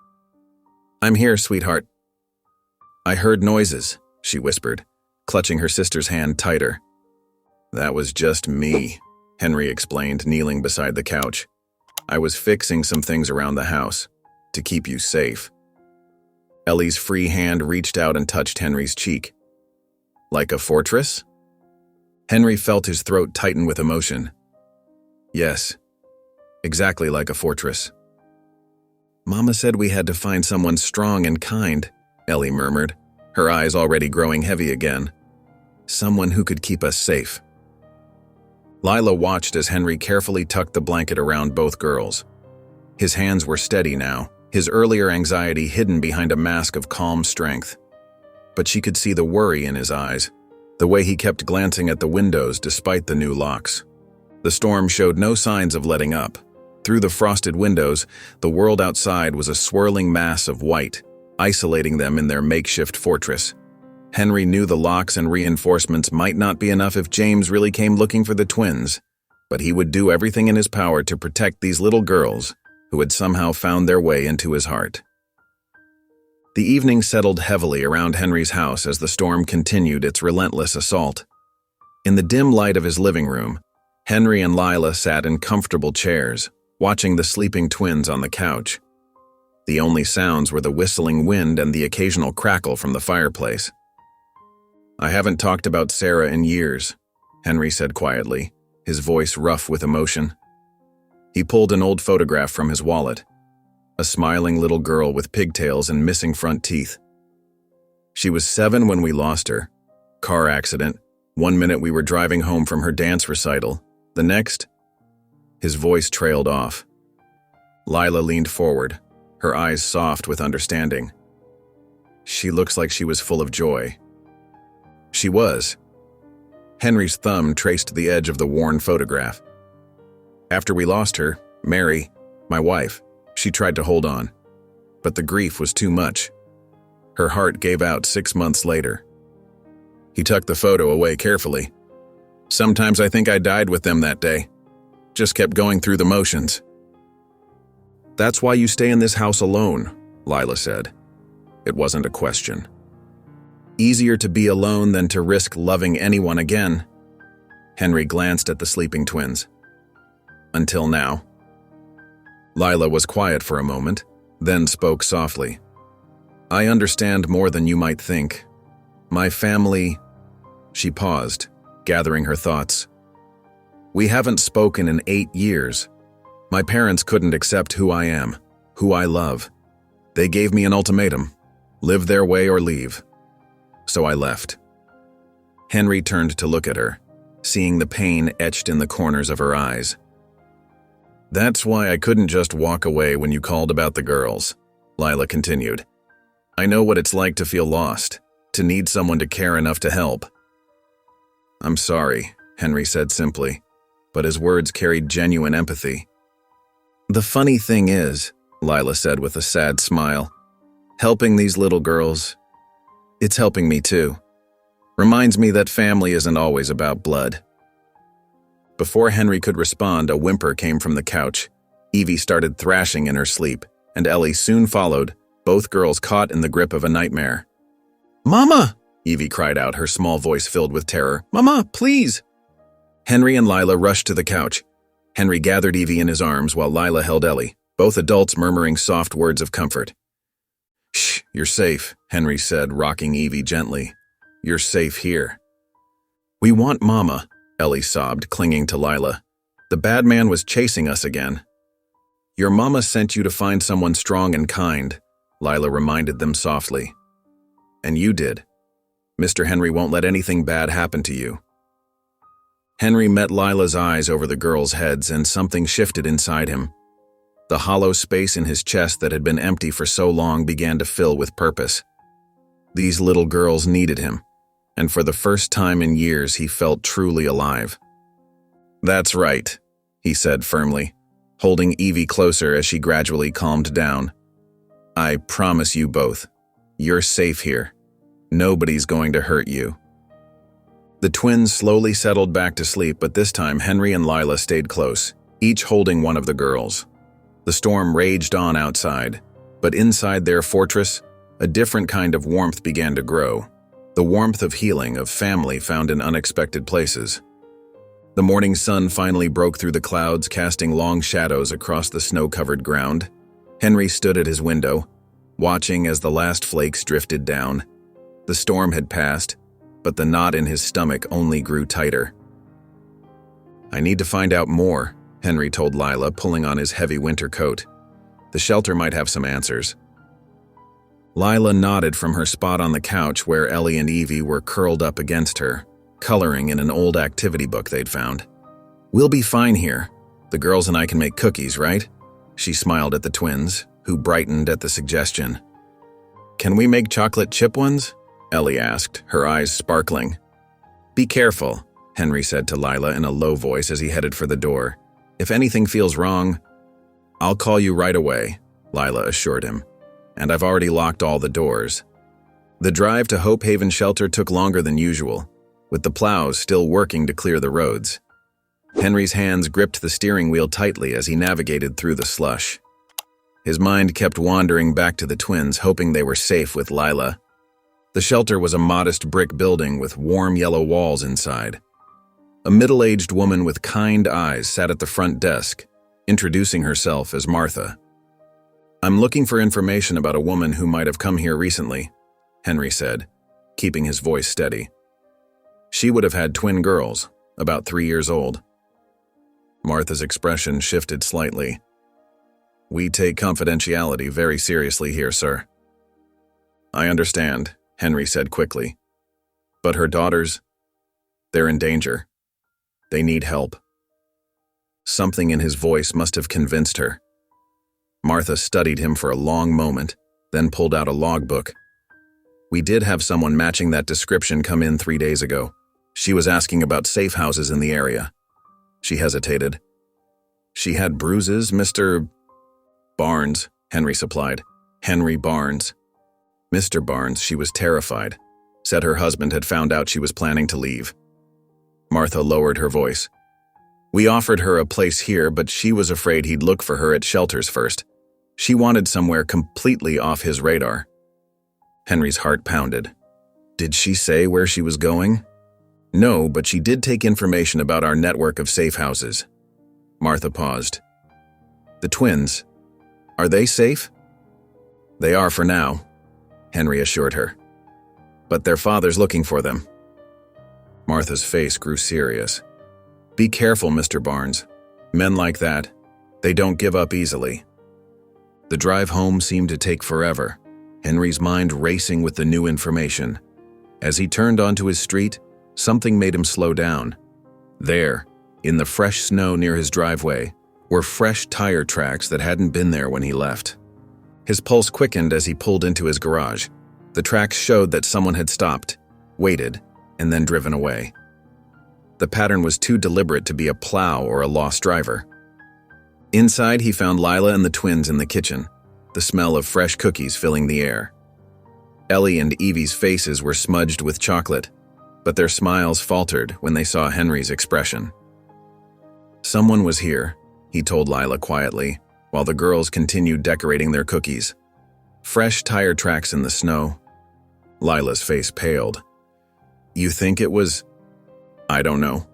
"I'm here, sweetheart." "I heard noises," she whispered, clutching her sister's hand tighter. "That was just me," Henry explained, kneeling beside the couch. "I was fixing some things around the house, to keep you safe." Ellie's free hand reached out and touched Henry's cheek. "Like a fortress?" Henry felt his throat tighten with emotion. "Yes, exactly like a fortress." "Mama said we had to find someone strong and kind," Ellie murmured, her eyes already growing heavy again. "Someone who could keep us safe." Lila watched as Henry carefully tucked the blanket around both girls. His hands were steady now, his earlier anxiety hidden behind a mask of calm strength. But she could see the worry in his eyes, the way he kept glancing at the windows despite the new locks. The storm showed no signs of letting up. Through the frosted windows, the world outside was a swirling mass of white, isolating them in their makeshift fortress. Henry knew the locks and reinforcements might not be enough if James really came looking for the twins, but he would do everything in his power to protect these little girls who had somehow found their way into his heart. The evening settled heavily around Henry's house as the storm continued its relentless assault. In the dim light of his living room, Henry and Lila sat in comfortable chairs, watching the sleeping twins on the couch. The only sounds were the whistling wind and the occasional crackle from the fireplace. "I haven't talked about Sarah in years," Henry said quietly, his voice rough with emotion. He pulled an old photograph from his wallet. A smiling little girl with pigtails and missing front teeth. She was 7 when we lost her. Car accident. One minute we were driving home from her dance recital. The next, his voice trailed off. Lila leaned forward, her eyes soft with understanding. "She looks like she was full of joy." She was. Henry's thumb traced the edge of the worn photograph. "After we lost her, Mary, my wife, she tried to hold on, but the grief was too much. Her heart gave out 6 months later." He tucked the photo away carefully. "Sometimes I think I died with them that day. Just kept going through the motions." "That's why you stay in this house alone," Lila said. It wasn't a question. "Easier to be alone than to risk loving anyone again." Henry glanced at the sleeping twins. "Until now." Lila was quiet for a moment, then spoke softly. "I understand more than you might think. My family—" She paused, gathering her thoughts. "We haven't spoken in 8 years. My parents couldn't accept who I am, who I love. They gave me an ultimatum: live their way or leave. So I left." Henry turned to look at her, seeing the pain etched in the corners of her eyes. "That's why I couldn't just walk away when you called about the girls," Lila continued. "I know what it's like to feel lost, to need someone to care enough to help." "I'm sorry," Henry said simply, but his words carried genuine empathy. "The funny thing is," Lila said with a sad smile, "helping these little girls, it's helping me too. Reminds me that family isn't always about blood." Before Henry could respond, a whimper came from the couch. Evie started thrashing in her sleep, and Ellie soon followed, both girls caught in the grip of a nightmare. "Mama!" Evie cried out, her small voice filled with terror. "Mama, please!" Henry and Lila rushed to the couch. Henry gathered Evie in his arms while Lila held Ellie, both adults murmuring soft words of comfort. "Shh, you're safe," Henry said, rocking Evie gently. "You're safe here." "We want Mama," Ellie sobbed, clinging to Lila. "The bad man was chasing us again." "Your mama sent you to find someone strong and kind," Lila reminded them softly. "And you did. Mr. Henry won't let anything bad happen to you." Henry met Lila's eyes over the girls' heads, and something shifted inside him. The hollow space in his chest that had been empty for so long began to fill with purpose. These little girls needed him, and for the first time in years he felt truly alive. "That's right," he said firmly, holding Evie closer as she gradually calmed down. "I promise you both, you're safe here. Nobody's going to hurt you." The twins slowly settled back to sleep, but this time Henry and Lila stayed close, each holding one of the girls. The storm raged on outside, but inside their fortress, a different kind of warmth began to grow. The warmth of healing, of family found in unexpected places. The morning sun finally broke through the clouds, casting long shadows across the snow-covered ground. Henry stood at his window, watching as the last flakes drifted down. The storm had passed, but the knot in his stomach only grew tighter. "I need to find out more," Henry told Lila, pulling on his heavy winter coat. "The shelter might have some answers." Lila nodded from her spot on the couch where Ellie and Evie were curled up against her, coloring in an old activity book they'd found. "We'll be fine here. The girls and I can make cookies, right?" She smiled at the twins, who brightened at the suggestion. "Can we make chocolate chip ones?" Ellie asked, her eyes sparkling. "Be careful," Henry said to Lila in a low voice as he headed for the door. "If anything feels wrong, "I'll call you right away," Lila assured him, "and I've already locked all the doors." The drive to Hope Haven Shelter took longer than usual, with the plows still working to clear the roads. Henry's hands gripped the steering wheel tightly as he navigated through the slush. His mind kept wandering back to the twins, hoping they were safe with Lila. The shelter was a modest brick building with warm yellow walls inside. A middle-aged woman with kind eyes sat at the front desk, introducing herself as Martha. "I'm looking for information about a woman who might have come here recently," Henry said, keeping his voice steady. "She would have had twin girls, about 3 years old." Martha's expression shifted slightly. "We take confidentiality very seriously here, sir." "I understand," Henry said quickly. "But her daughters, they're in danger. They need help." Something in his voice must have convinced her. Martha studied him for a long moment, then pulled out a logbook. "We did have someone matching that description come in 3 days ago. She was asking about safe houses in the area." She hesitated. "She had bruises, Mr. Barnes," Henry supplied. "Henry Barnes." Mr. Barnes, she was terrified. Said her husband had found out she was planning to leave. Martha lowered her voice. "We offered her a place here, but she was afraid he'd look for her at shelters first. She wanted somewhere completely off his radar." Henry's heart pounded. "Did she say where she was going?" "No, but she did take information about our network of safe houses." Martha paused. "The twins, are they safe?" "They are for now," Henry assured her. "But their father's looking for them." Martha's face grew serious. "Be careful, Mr. Barnes. Men like that, they don't give up easily." The drive home seemed to take forever, Henry's mind racing with the new information. As he turned onto his street, something made him slow down. There, in the fresh snow near his driveway, were fresh tire tracks that hadn't been there when he left. His pulse quickened as he pulled into his garage. The tracks showed that someone had stopped, waited, and then driven away. The pattern was too deliberate to be a plow or a lost driver. Inside, he found Lila and the twins in the kitchen, the smell of fresh cookies filling the air. Ellie and Evie's faces were smudged with chocolate, but their smiles faltered when they saw Henry's expression. "Someone was here," he told Lila quietly, while the girls continued decorating their cookies. "Fresh tire tracks in the snow." Lila's face paled. "You think it was—" "I don't know."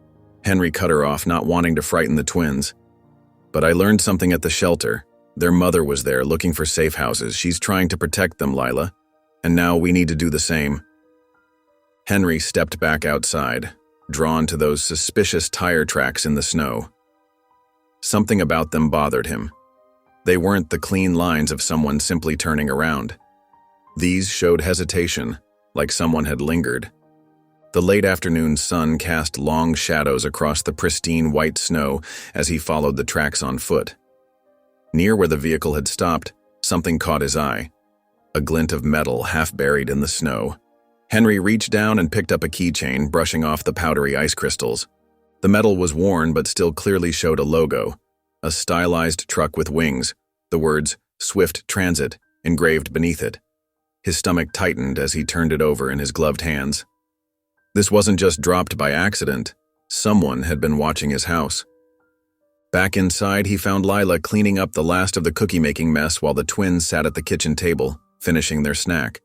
Henry cut her off, not wanting to frighten the twins. "But I learned something at the shelter. Their mother was there looking for safe houses. She's trying to protect them, Lila. And now we need to do the same." Henry stepped back outside, drawn to those suspicious tire tracks in the snow. Something about them bothered him. They weren't the clean lines of someone simply turning around. These showed hesitation, like someone had lingered. The late afternoon sun cast long shadows across the pristine white snow as he followed the tracks on foot. Near where the vehicle had stopped, something caught his eye. A glint of metal half buried in the snow. Henry reached down and picked up a keychain, brushing off the powdery ice crystals. The metal was worn but still clearly showed a logo, a stylized truck with wings, the words "Swift Transit" engraved beneath it. His stomach tightened as he turned it over in his gloved hands. This wasn't just dropped by accident. Someone had been watching his house. Back inside, he found Lila cleaning up the last of the cookie-making mess while the twins sat at the kitchen table, finishing their snack.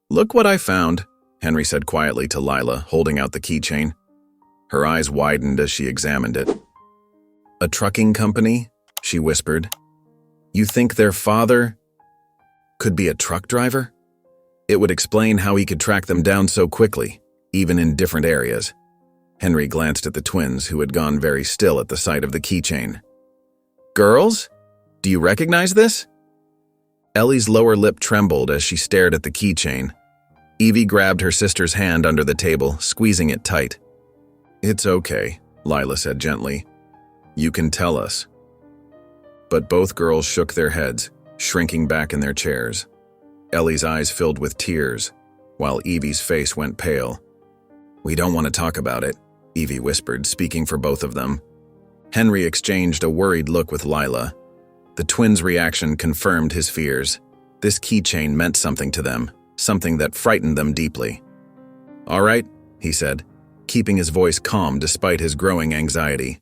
"Look what I found," Henry said quietly to Lila, holding out the keychain. Her eyes widened as she examined it. "A trucking company?" she whispered. "You think their father could be a truck driver?" It would explain how he could track them down so quickly, even in different areas. Henry glanced at the twins, who had gone very still at the sight of the keychain. "Girls, do you recognize this?" Ellie's lower lip trembled as she stared at the keychain. Evie grabbed her sister's hand under the table, squeezing it tight. "It's okay," Lila said gently. "You can tell us." But both girls shook their heads, shrinking back in their chairs. Ellie's eyes filled with tears, while Evie's face went pale. "We don't want to talk about it," Evie whispered, speaking for both of them. Henry exchanged a worried look with Lila. The twins' reaction confirmed his fears. This keychain meant something to them, something that frightened them deeply. "All right," he said, keeping his voice calm despite his growing anxiety.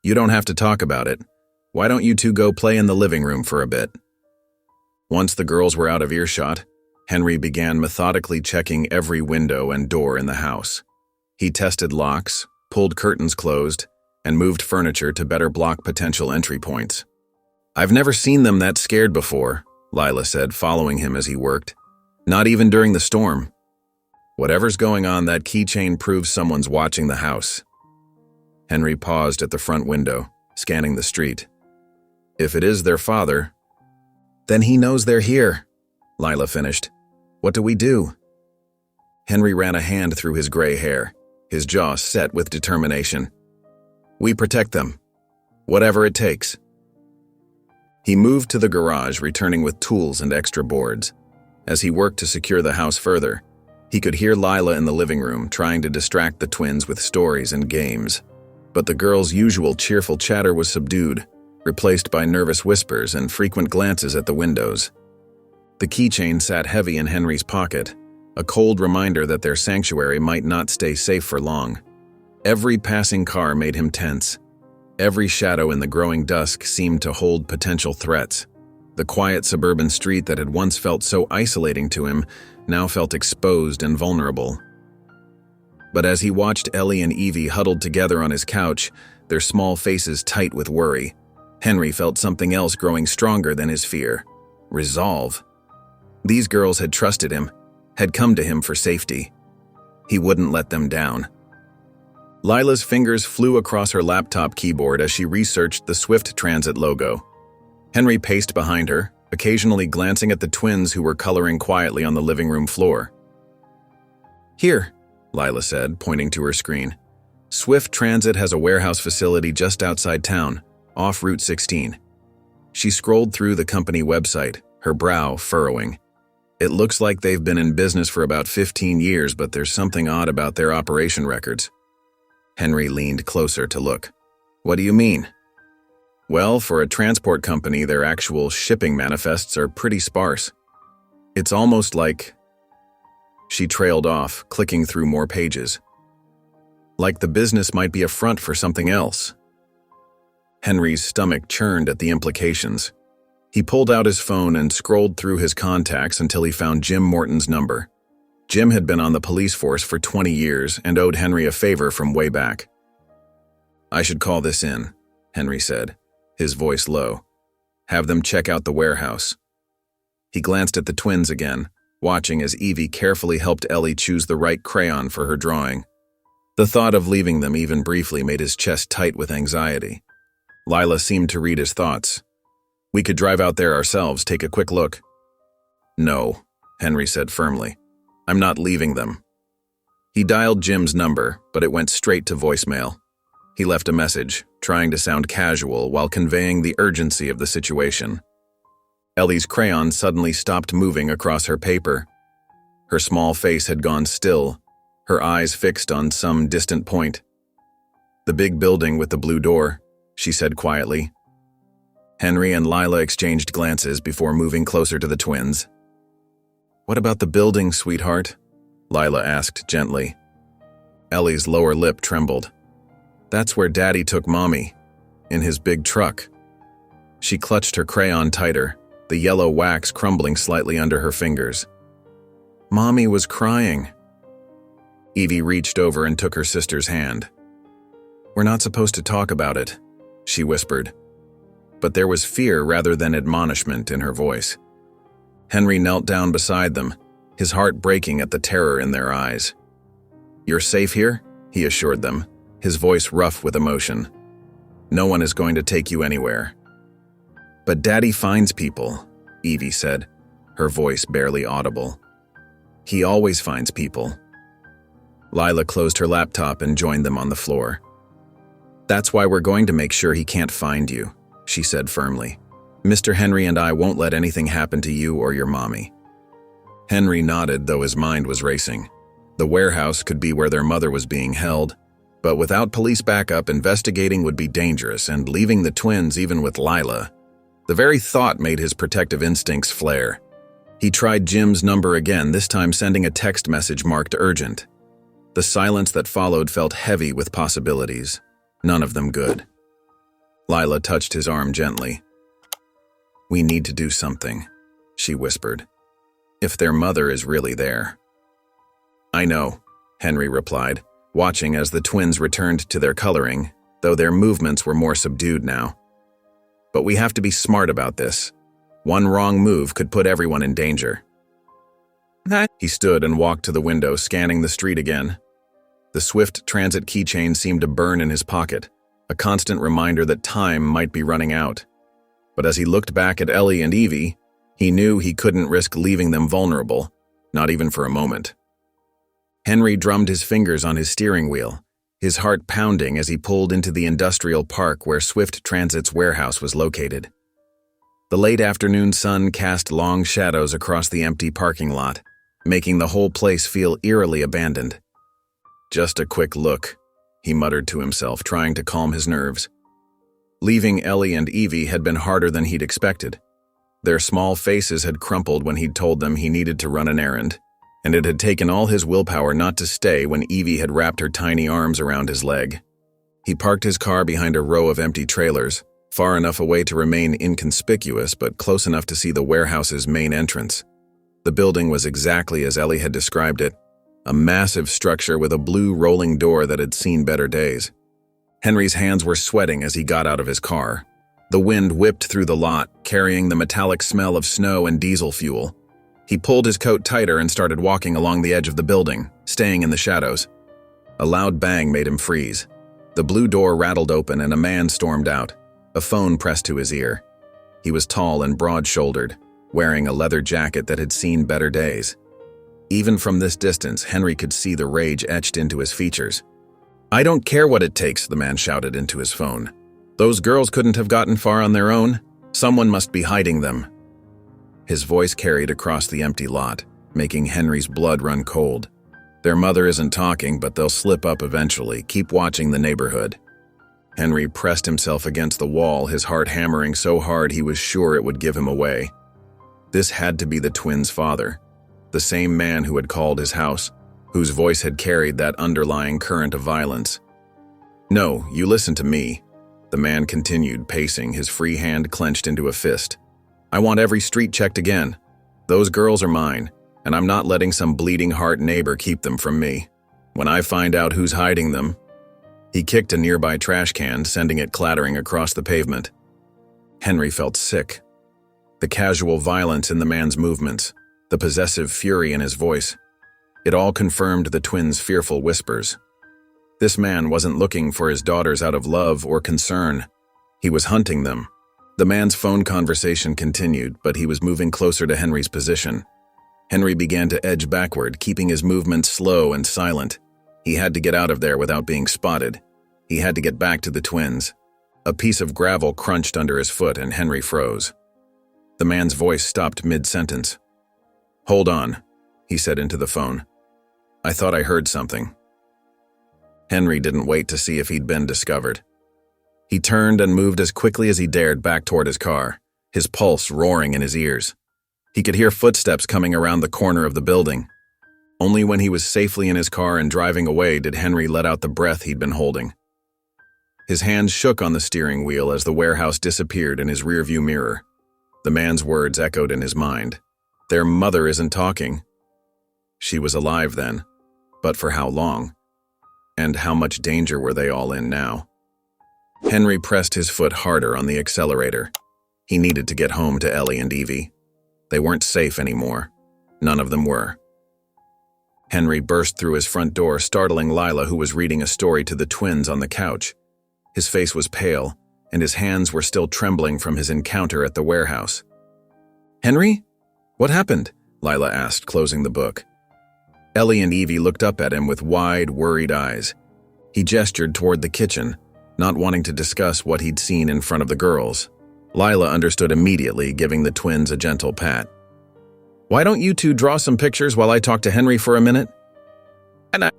"You don't have to talk about it. Why don't you two go play in the living room for a bit?" Once the girls were out of earshot, Henry began methodically checking every window and door in the house. He tested locks, pulled curtains closed, and moved furniture to better block potential entry points. "I've never seen them that scared before," Lila said, following him as he worked. "Not even during the storm." "Whatever's going on, that keychain proves someone's watching the house." Henry paused at the front window, scanning the street. "If it is their father, then he knows they're here," Lila finished. "What do we do?" Henry ran a hand through his gray hair, his jaw set with determination. "We protect them. Whatever it takes." He moved to the garage, returning with tools and extra boards. As he worked to secure the house further, he could hear Lila in the living room trying to distract the twins with stories and games. But the girls' usual cheerful chatter was subdued, replaced by nervous whispers and frequent glances at the windows. The keychain sat heavy in Henry's pocket, a cold reminder that their sanctuary might not stay safe for long. Every passing car made him tense. Every shadow in the growing dusk seemed to hold potential threats. The quiet suburban street that had once felt so isolating to him now felt exposed and vulnerable. But as he watched Ellie and Evie huddled together on his couch, their small faces tight with worry, Henry felt something else growing stronger than his fear: resolve. These girls had trusted him, had come to him for safety. He wouldn't let them down. Lila's fingers flew across her laptop keyboard as she researched the Swift Transit logo. Henry paced behind her, occasionally glancing at the twins who were coloring quietly on the living room floor. "Here," Lila said, pointing to her screen. "Swift Transit has a warehouse facility just outside town, off Route 16. She scrolled through the company website, her brow furrowing. "It looks like they've been in business for about 15 years, but there's something odd about their operation records." Henry leaned closer to look. "What do you mean?" "Well, for a transport company, their actual shipping manifests are pretty sparse. It's almost like..." She trailed off, clicking through more pages. "Like the business might be a front for something else." Henry's stomach churned at the implications. He pulled out his phone and scrolled through his contacts until he found Jim Morton's number. Jim had been on the police force for 20 years and owed Henry a favor from way back. "I should call this in," Henry said, his voice low. "Have them check out the warehouse." He glanced at the twins again, watching as Evie carefully helped Ellie choose the right crayon for her drawing. The thought of leaving them even briefly made his chest tight with anxiety. Lila seemed to read his thoughts. "We could drive out there ourselves, take a quick look." "No," Henry said firmly. "I'm not leaving them." He dialed Jim's number, but it went straight to voicemail. He left a message, trying to sound casual while conveying the urgency of the situation. Ellie's crayon suddenly stopped moving across her paper. Her small face had gone still, her eyes fixed on some distant point. "The big building with the blue door," she said quietly. Henry and Lila exchanged glances before moving closer to the twins. "What about the building, sweetheart?" Lila asked gently. Ellie's lower lip trembled. "That's where Daddy took Mommy, in his big truck." She clutched her crayon tighter, the yellow wax crumbling slightly under her fingers. "Mommy was crying." Evie reached over and took her sister's hand. "We're not supposed to talk about it," she whispered. But there was fear rather than admonishment in her voice. Henry knelt down beside them, his heart breaking at the terror in their eyes. "You're safe here?" he assured them, his voice rough with emotion. "No one is going to take you anywhere." "But Daddy finds people," Evie said, her voice barely audible. "He always finds people." Lila closed her laptop and joined them on the floor. "That's why we're going to make sure he can't find you," she said firmly. "Mr. Henry and I won't let anything happen to you or your mommy." Henry nodded, though his mind was racing. The warehouse could be where their mother was being held, but without police backup, investigating would be dangerous, and leaving the twins even with Lila. The very thought made his protective instincts flare. He tried Jim's number again, this time sending a text message marked urgent. The silence that followed felt heavy with possibilities, none of them good. Lila touched his arm gently. "We need to do something," she whispered. "If their mother is really there." "I know," Henry replied, watching as the twins returned to their coloring, though their movements were more subdued now. "But we have to be smart about this. One wrong move could put everyone in danger." He stood and walked to the window, scanning the street again. The Swift Transit keychain seemed to burn in his pocket, a constant reminder that time might be running out. But as he looked back at Ellie and Evie, he knew he couldn't risk leaving them vulnerable, not even for a moment. Henry drummed his fingers on his steering wheel, his heart pounding as he pulled into the industrial park where Swift Transit's warehouse was located. The late afternoon sun cast long shadows across the empty parking lot, making the whole place feel eerily abandoned. "Just a quick look," he muttered to himself, trying to calm his nerves. Leaving Ellie and Evie had been harder than he'd expected. Their small faces had crumpled when he'd told them he needed to run an errand, and it had taken all his willpower not to stay when Evie had wrapped her tiny arms around his leg. He parked his car behind a row of empty trailers, far enough away to remain inconspicuous but close enough to see the warehouse's main entrance. The building was exactly as Ellie had described it, a massive structure with a blue rolling door that had seen better days. Henry's hands were sweating as he got out of his car. The wind whipped through the lot, carrying the metallic smell of snow and diesel fuel. He pulled his coat tighter and started walking along the edge of the building, staying in the shadows. A loud bang made him freeze. The blue door rattled open and a man stormed out, a phone pressed to his ear. He was tall and broad-shouldered, wearing a leather jacket that had seen better days. Even from this distance, Henry could see the rage etched into his features. "I don't care what it takes," the man shouted into his phone. "Those girls couldn't have gotten far on their own. Someone must be hiding them." His voice carried across the empty lot, making Henry's blood run cold. "Their mother isn't talking, but they'll slip up eventually. Keep watching the neighborhood." Henry pressed himself against the wall, his heart hammering so hard he was sure it would give him away. This had to be the twins' father, the same man who had called his house, whose voice had carried that underlying current of violence. "No, you listen to me," the man continued, pacing, his free hand clenched into a fist. "I want every street checked again. Those girls are mine, and I'm not letting some bleeding heart neighbor keep them from me. When I find out who's hiding them..." He kicked a nearby trash can, sending it clattering across the pavement. Henry felt sick. The casual violence in the man's movements, the possessive fury in his voice, it all confirmed the twins' fearful whispers. This man wasn't looking for his daughters out of love or concern. He was hunting them. The man's phone conversation continued, but he was moving closer to Henry's position. Henry began to edge backward, keeping his movements slow and silent. He had to get out of there without being spotted. He had to get back to the twins. A piece of gravel crunched under his foot and Henry froze. The man's voice stopped mid-sentence. "Hold on," he said into the phone. "I thought I heard something." Henry didn't wait to see if he'd been discovered. He turned and moved as quickly as he dared back toward his car, his pulse roaring in his ears. He could hear footsteps coming around the corner of the building. Only when he was safely in his car and driving away did Henry let out the breath he'd been holding. His hands shook on the steering wheel as the warehouse disappeared in his rearview mirror. The man's words echoed in his mind. Their mother isn't talking. She was alive then, but for how long? And how much danger were they all in now? Henry pressed his foot harder on the accelerator. He needed to get home to Ellie and Evie. They weren't safe anymore. None of them were. Henry burst through his front door, startling Lila, who was reading a story to the twins on the couch. His face was pale, and his hands were still trembling from his encounter at the warehouse. "Henry? What happened?" Lila asked, closing the book. Ellie and Evie looked up at him with wide, worried eyes. He gestured toward the kitchen, not wanting to discuss what he'd seen in front of the girls. Lila understood immediately, giving the twins a gentle pat. "Why don't you two draw some pictures while I talk to Henry for a minute?"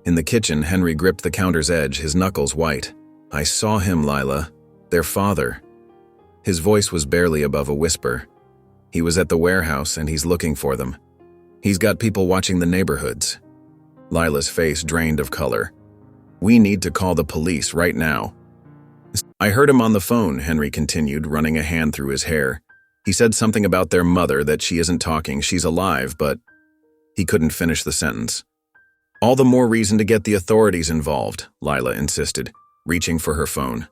In the kitchen, Henry gripped the counter's edge, his knuckles white. "I saw him, Lila. Their father." His voice was barely above a whisper. He was at the warehouse and he's looking for them. He's got people watching the neighborhoods. Lila's face drained of color. We need to call the police right now. I heard him on the phone, Henry continued, running a hand through his hair. He said something about their mother, that she isn't talking, she's alive, but he couldn't finish the sentence. All the more reason to get the authorities involved, Lila insisted, reaching for her phone.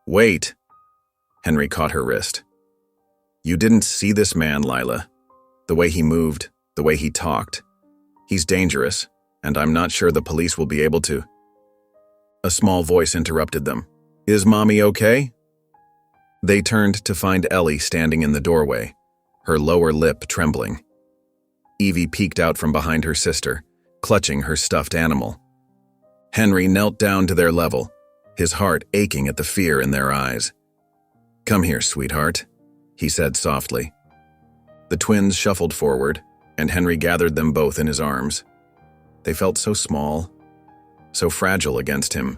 Wait. Henry caught her wrist. You didn't see this man, Lila. The way he moved, the way he talked. He's dangerous, and I'm not sure the police will be able to. A small voice interrupted them. Is Mommy okay? They turned to find Ellie standing in the doorway, her lower lip trembling. Evie peeked out from behind her sister, clutching her stuffed animal. Henry knelt down to their level, his heart aching at the fear in their eyes. Come here, sweetheart, he said softly. The twins shuffled forward, and Henry gathered them both in his arms. They felt so small, so fragile against him.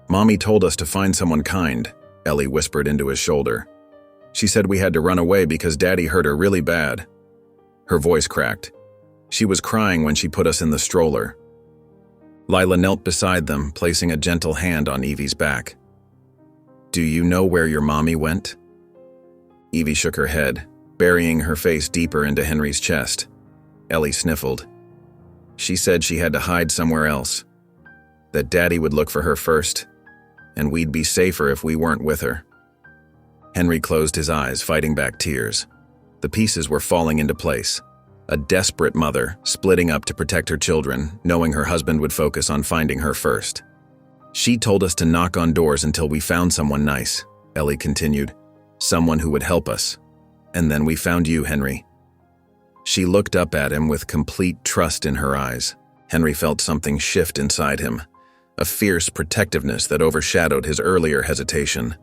Mommy told us to find someone kind, Ellie whispered into his shoulder. She said we had to run away because Daddy hurt her really bad. Her voice cracked. She was crying when she put us in the stroller. Lila knelt beside them, placing a gentle hand on Evie's back. Do you know where your mommy went? Evie shook her head, burying her face deeper into Henry's chest. Ellie sniffled. She said she had to hide somewhere else, that Daddy would look for her first, and we'd be safer if we weren't with her. Henry closed his eyes, fighting back tears. The pieces were falling into place. A desperate mother, splitting up to protect her children, knowing her husband would focus on finding her first. She told us to knock on doors until we found someone nice, Ellie continued. Someone who would help us. And then we found you, Henry. She looked up at him with complete trust in her eyes. Henry felt something shift inside him, a fierce protectiveness that overshadowed his earlier hesitation.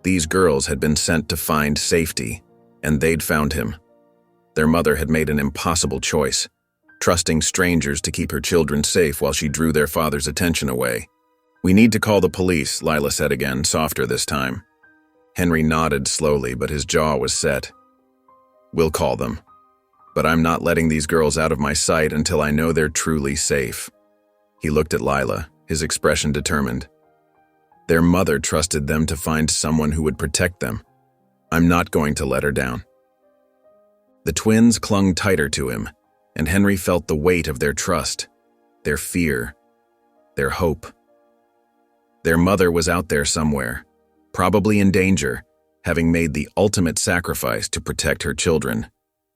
These girls had been sent to find safety, and they'd found him. Their mother had made an impossible choice, trusting strangers to keep her children safe while she drew their father's attention away. We need to call the police, Lila said again, softer this time. Henry nodded slowly, but his jaw was set. We'll call them. But I'm not letting these girls out of my sight until I know they're truly safe. He looked at Lila, his expression determined. Their mother trusted them to find someone who would protect them. I'm not going to let her down. The twins clung tighter to him, and Henry felt the weight of their trust, their fear, their hope. Their mother was out there somewhere, probably in danger, having made the ultimate sacrifice to protect her children.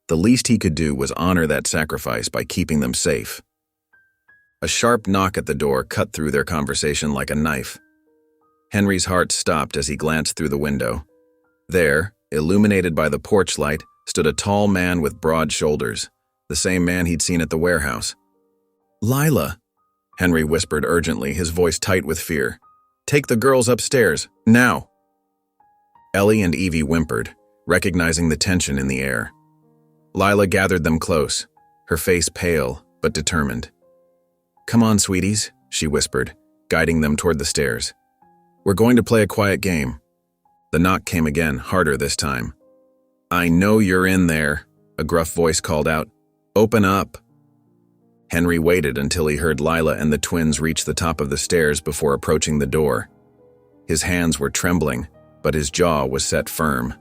The least he could do was honor that sacrifice by keeping them safe. A sharp knock at the door cut through their conversation like a knife. Henry's heart stopped as he glanced through the window. There, illuminated by the porch light, stood a tall man with broad shoulders, the same man he'd seen at the warehouse. Lila, Henry whispered urgently, his voice tight with fear. Take the girls upstairs, now. Ellie and Evie whimpered, recognizing the tension in the air. Lila gathered them close, her face pale but determined. Come on, sweeties, she whispered, guiding them toward the stairs. We're going to play a quiet game. The knock came again, harder this time. I know you're in there, a gruff voice called out. Open up. Henry waited until he heard Lila and the twins reach the top of the stairs before approaching the door. His hands were trembling, but his jaw was set firm.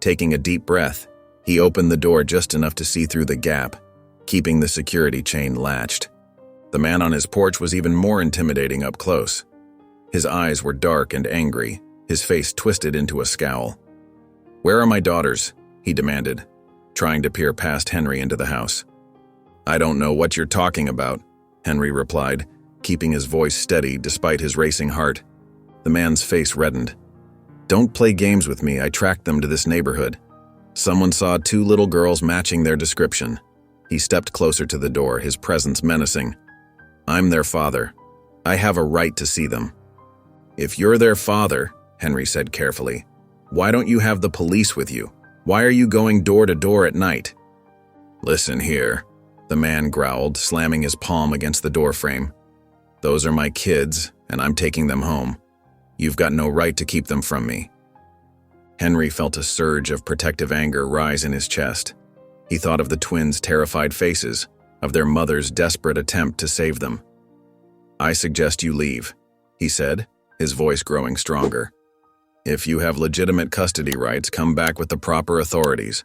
Taking a deep breath, he opened the door just enough to see through the gap, keeping the security chain latched. The man on his porch was even more intimidating up close. His eyes were dark and angry, his face twisted into a scowl. Where are my daughters? He demanded, trying to peer past Henry into the house. I don't know what you're talking about, Henry replied, keeping his voice steady despite his racing heart. The man's face reddened. Don't play games with me, I tracked them to this neighborhood. Someone saw 2 little girls matching their description. He stepped closer to the door, his presence menacing. I'm their father. I have a right to see them. If you're their father, Henry said carefully, why don't you have the police with you? Why are you going door to door at night? Listen here, the man growled, slamming his palm against the doorframe. Those are my kids, and I'm taking them home. You've got no right to keep them from me. Henry felt a surge of protective anger rise in his chest. He thought of the twins' terrified faces, of their mother's desperate attempt to save them. "I suggest you leave," he said, his voice growing stronger. "If you have legitimate custody rights, come back with the proper authorities."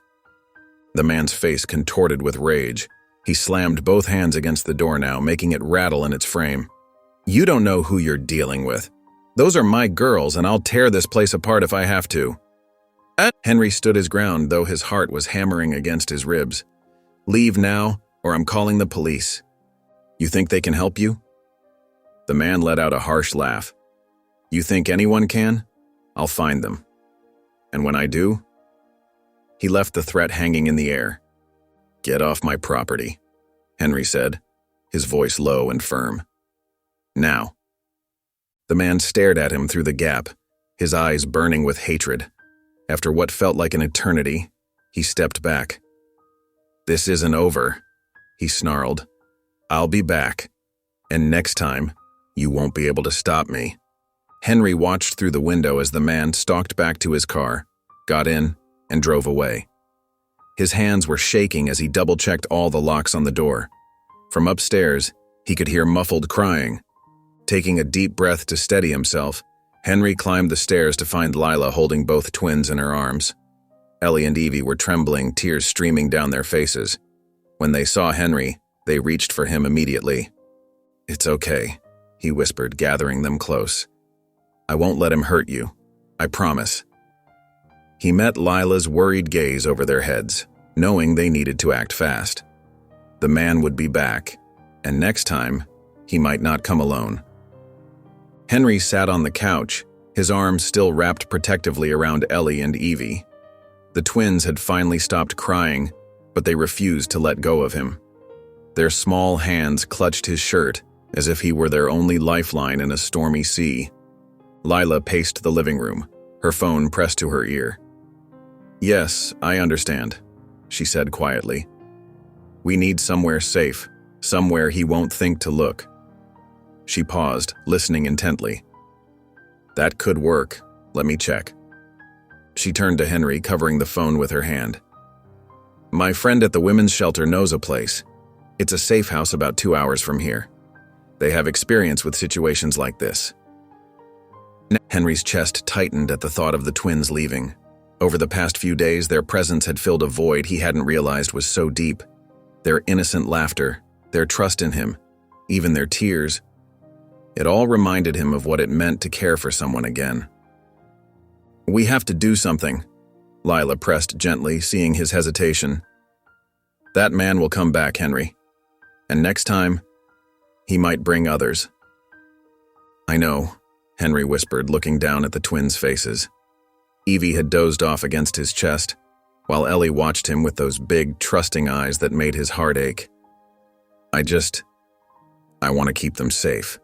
The man's face contorted with rage. He slammed both hands against the door now, making it rattle in its frame. "You don't know who you're dealing with. Those are my girls, and I'll tear this place apart if I have to." Henry stood his ground, though his heart was hammering against his ribs. "Leave now, or I'm calling the police." "You think they can help you?" The man let out a harsh laugh. "You think anyone can? I'll find them. And when I do?" He left the threat hanging in the air. "Get off my property," Henry said, his voice low and firm. "Now." The man stared at him through the gap, his eyes burning with hatred. After what felt like an eternity, he stepped back. "This isn't over," he snarled. "I'll be back, and next time, you won't be able to stop me." Henry watched through the window as the man stalked back to his car, got in, and drove away. His hands were shaking as he double-checked all the locks on the door. From upstairs, he could hear muffled crying. Taking a deep breath to steady himself, Henry climbed the stairs to find Lila holding both twins in her arms. Ellie and Evie were trembling, tears streaming down their faces. When they saw Henry, they reached for him immediately. "It's okay," he whispered, gathering them close. "I won't let him hurt you. I promise." He met Lila's worried gaze over their heads, knowing they needed to act fast. The man would be back, and next time, he might not come alone. Henry sat on the couch, his arms still wrapped protectively around Ellie and Evie. The twins had finally stopped crying, but they refused to let go of him. Their small hands clutched his shirt as if he were their only lifeline in a stormy sea. Lila paced the living room, her phone pressed to her ear. "Yes, I understand," she said quietly. "We need somewhere safe, somewhere he won't think to look." She paused, listening intently. "That could work. Let me check." She turned to Henry, covering the phone with her hand. "My friend at the women's shelter knows a place. It's a safe house about 2 hours from here. They have experience with situations like this." Henry's chest tightened at the thought of the twins leaving. Over the past few days, their presence had filled a void he hadn't realized was so deep. Their innocent laughter, their trust in him, even their tears. It all reminded him of what it meant to care for someone again. "We have to do something," Lila pressed gently, seeing his hesitation. "That man will come back, Henry. And next time, he might bring others." "I know," Henry whispered, looking down at the twins' faces. Evie had dozed off against his chest, while Ellie watched him with those big, trusting eyes that made his heart ache. I want to keep them safe."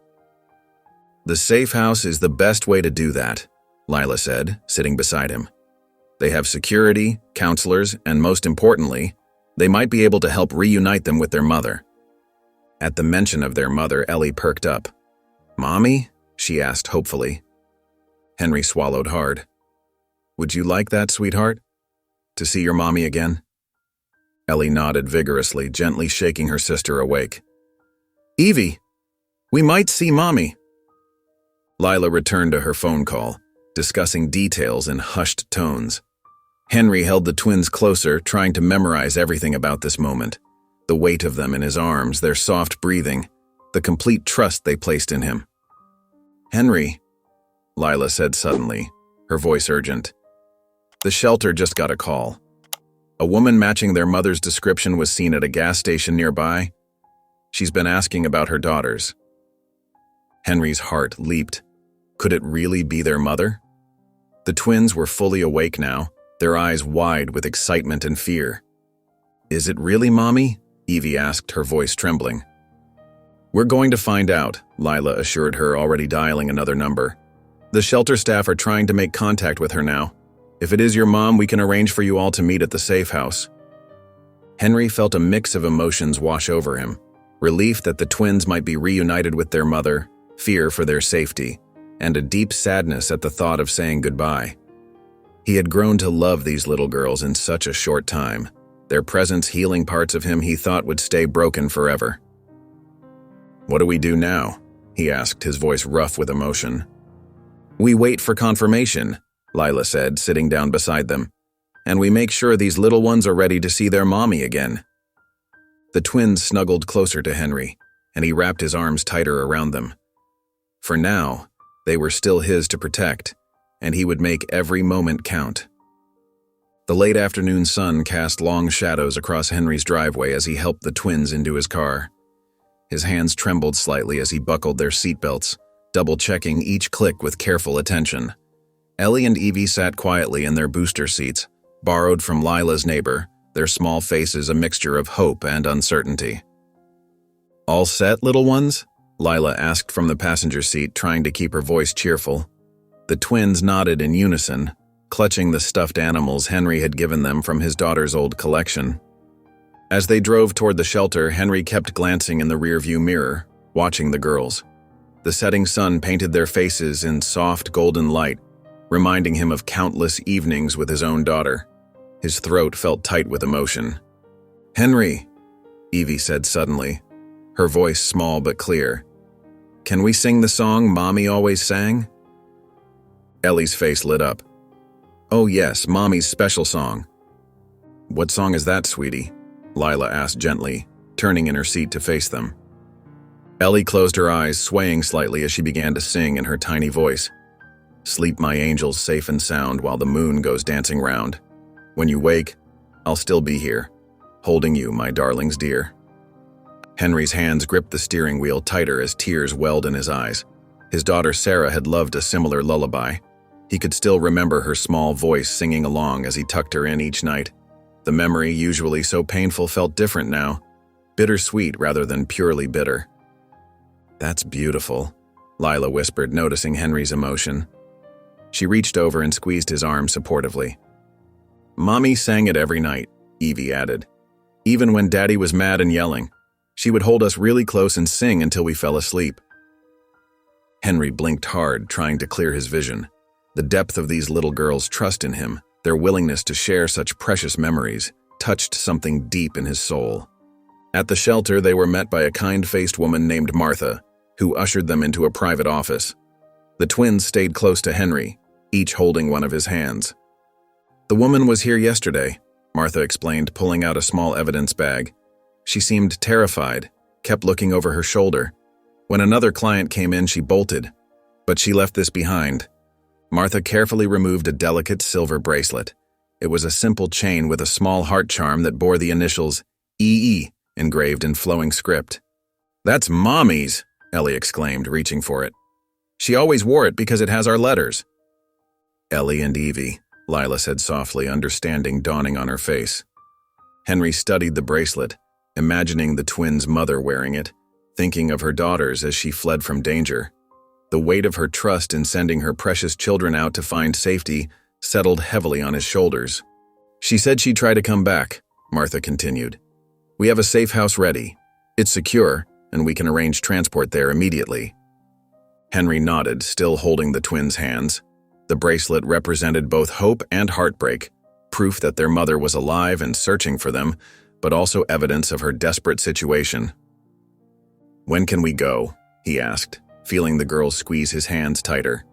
"The safe house is the best way to do that," Lila said, sitting beside him. "They have security, counselors, and most importantly, they might be able to help reunite them with their mother." At the mention of their mother, Ellie perked up. "Mommy?" she asked hopefully. Henry swallowed hard. "Would you like that, sweetheart? To see your mommy again?" Ellie nodded vigorously, gently shaking her sister awake. "Evie, we might see mommy." Lila returned to her phone call, discussing details in hushed tones. Henry held the twins closer, trying to memorize everything about this moment. The weight of them in his arms, their soft breathing, the complete trust they placed in him. "Henry," Lila said suddenly, her voice urgent. "The shelter just got a call. A woman matching their mother's description was seen at a gas station nearby. She's been asking about her daughters." Henry's heart leaped. Could it really be their mother? The twins were fully awake now, their eyes wide with excitement and fear. "Is it really Mommy?" Evie asked, her voice trembling. "We're going to find out," Lila assured her, already dialing another number. "The shelter staff are trying to make contact with her now. If it is your mom, we can arrange for you all to meet at the safe house." Henry felt a mix of emotions wash over him. Relief that the twins might be reunited with their mother, fear for their safety, and a deep sadness at the thought of saying goodbye. He had grown to love these little girls in such a short time, their presence healing parts of him he thought would stay broken forever. "What do we do now?" he asked, his voice rough with emotion. "We wait for confirmation," Lila said, sitting down beside them. "And we make sure these little ones are ready to see their mommy again." The twins snuggled closer to Henry, and he wrapped his arms tighter around them. For now, they were still his to protect, and he would make every moment count. The late afternoon sun cast long shadows across Henry's driveway as he helped the twins into his car. His hands trembled slightly as he buckled their seatbelts, double-checking each click with careful attention. Ellie and Evie sat quietly in their booster seats, borrowed from Lila's neighbor, their small faces a mixture of hope and uncertainty. "All set, little ones?" Lila asked from the passenger seat, trying to keep her voice cheerful. The twins nodded in unison, clutching the stuffed animals Henry had given them from his daughter's old collection. As they drove toward the shelter, Henry kept glancing in the rearview mirror, watching the girls. The setting sun painted their faces in soft golden light, reminding him of countless evenings with his own daughter. His throat felt tight with emotion. "Henry," Evie said suddenly, her voice small but clear. "Can we sing the song Mommy always sang?" Ellie's face lit up. "Oh yes, Mommy's special song." "What song is that, sweetie?" Lila asked gently, turning in her seat to face them. Ellie closed her eyes, swaying slightly as she began to sing in her tiny voice. "Sleep, my angels, safe and sound while the moon goes dancing round. When you wake, I'll still be here, holding you, my darlings dear." Henry's hands gripped the steering wheel tighter as tears welled in his eyes. His daughter Sarah had loved a similar lullaby. He could still remember her small voice singing along as he tucked her in each night. The memory, usually so painful, felt different now, bittersweet rather than purely bitter. "That's beautiful," Lila whispered, noticing Henry's emotion. She reached over and squeezed his arm supportively. "Mommy sang it every night," Evie added. "Even when Daddy was mad and yelling, she would hold us really close and sing until we fell asleep." Henry blinked hard, trying to clear his vision. The depth of these little girls' trust in him, their willingness to share such precious memories, touched something deep in his soul. At the shelter, they were met by a kind-faced woman named Martha, who ushered them into a private office. The twins stayed close to Henry, each holding one of his hands. "The woman was here yesterday," Martha explained, pulling out a small evidence bag. "She seemed terrified, kept looking over her shoulder. When another client came in, she bolted, but she left this behind." Martha carefully removed a delicate silver bracelet. It was a simple chain with a small heart charm that bore the initials EE engraved in flowing script. "That's Mommy's," Ellie exclaimed, reaching for it. "She always wore it because it has our letters." "Ellie and Evie," Lila said softly, understanding dawning on her face. Henry studied the bracelet, imagining the twins' mother wearing it, thinking of her daughters as she fled from danger. The weight of her trust in sending her precious children out to find safety settled heavily on his shoulders. "She said she'd try to come back," Martha continued. "We have a safe house ready. It's secure, and we can arrange transport there immediately." Henry nodded, still holding the twins' hands. The bracelet represented both hope and heartbreak, proof that their mother was alive and searching for them, but also evidence of her desperate situation. "When can we go?" he asked, feeling the girls squeeze his hands tighter.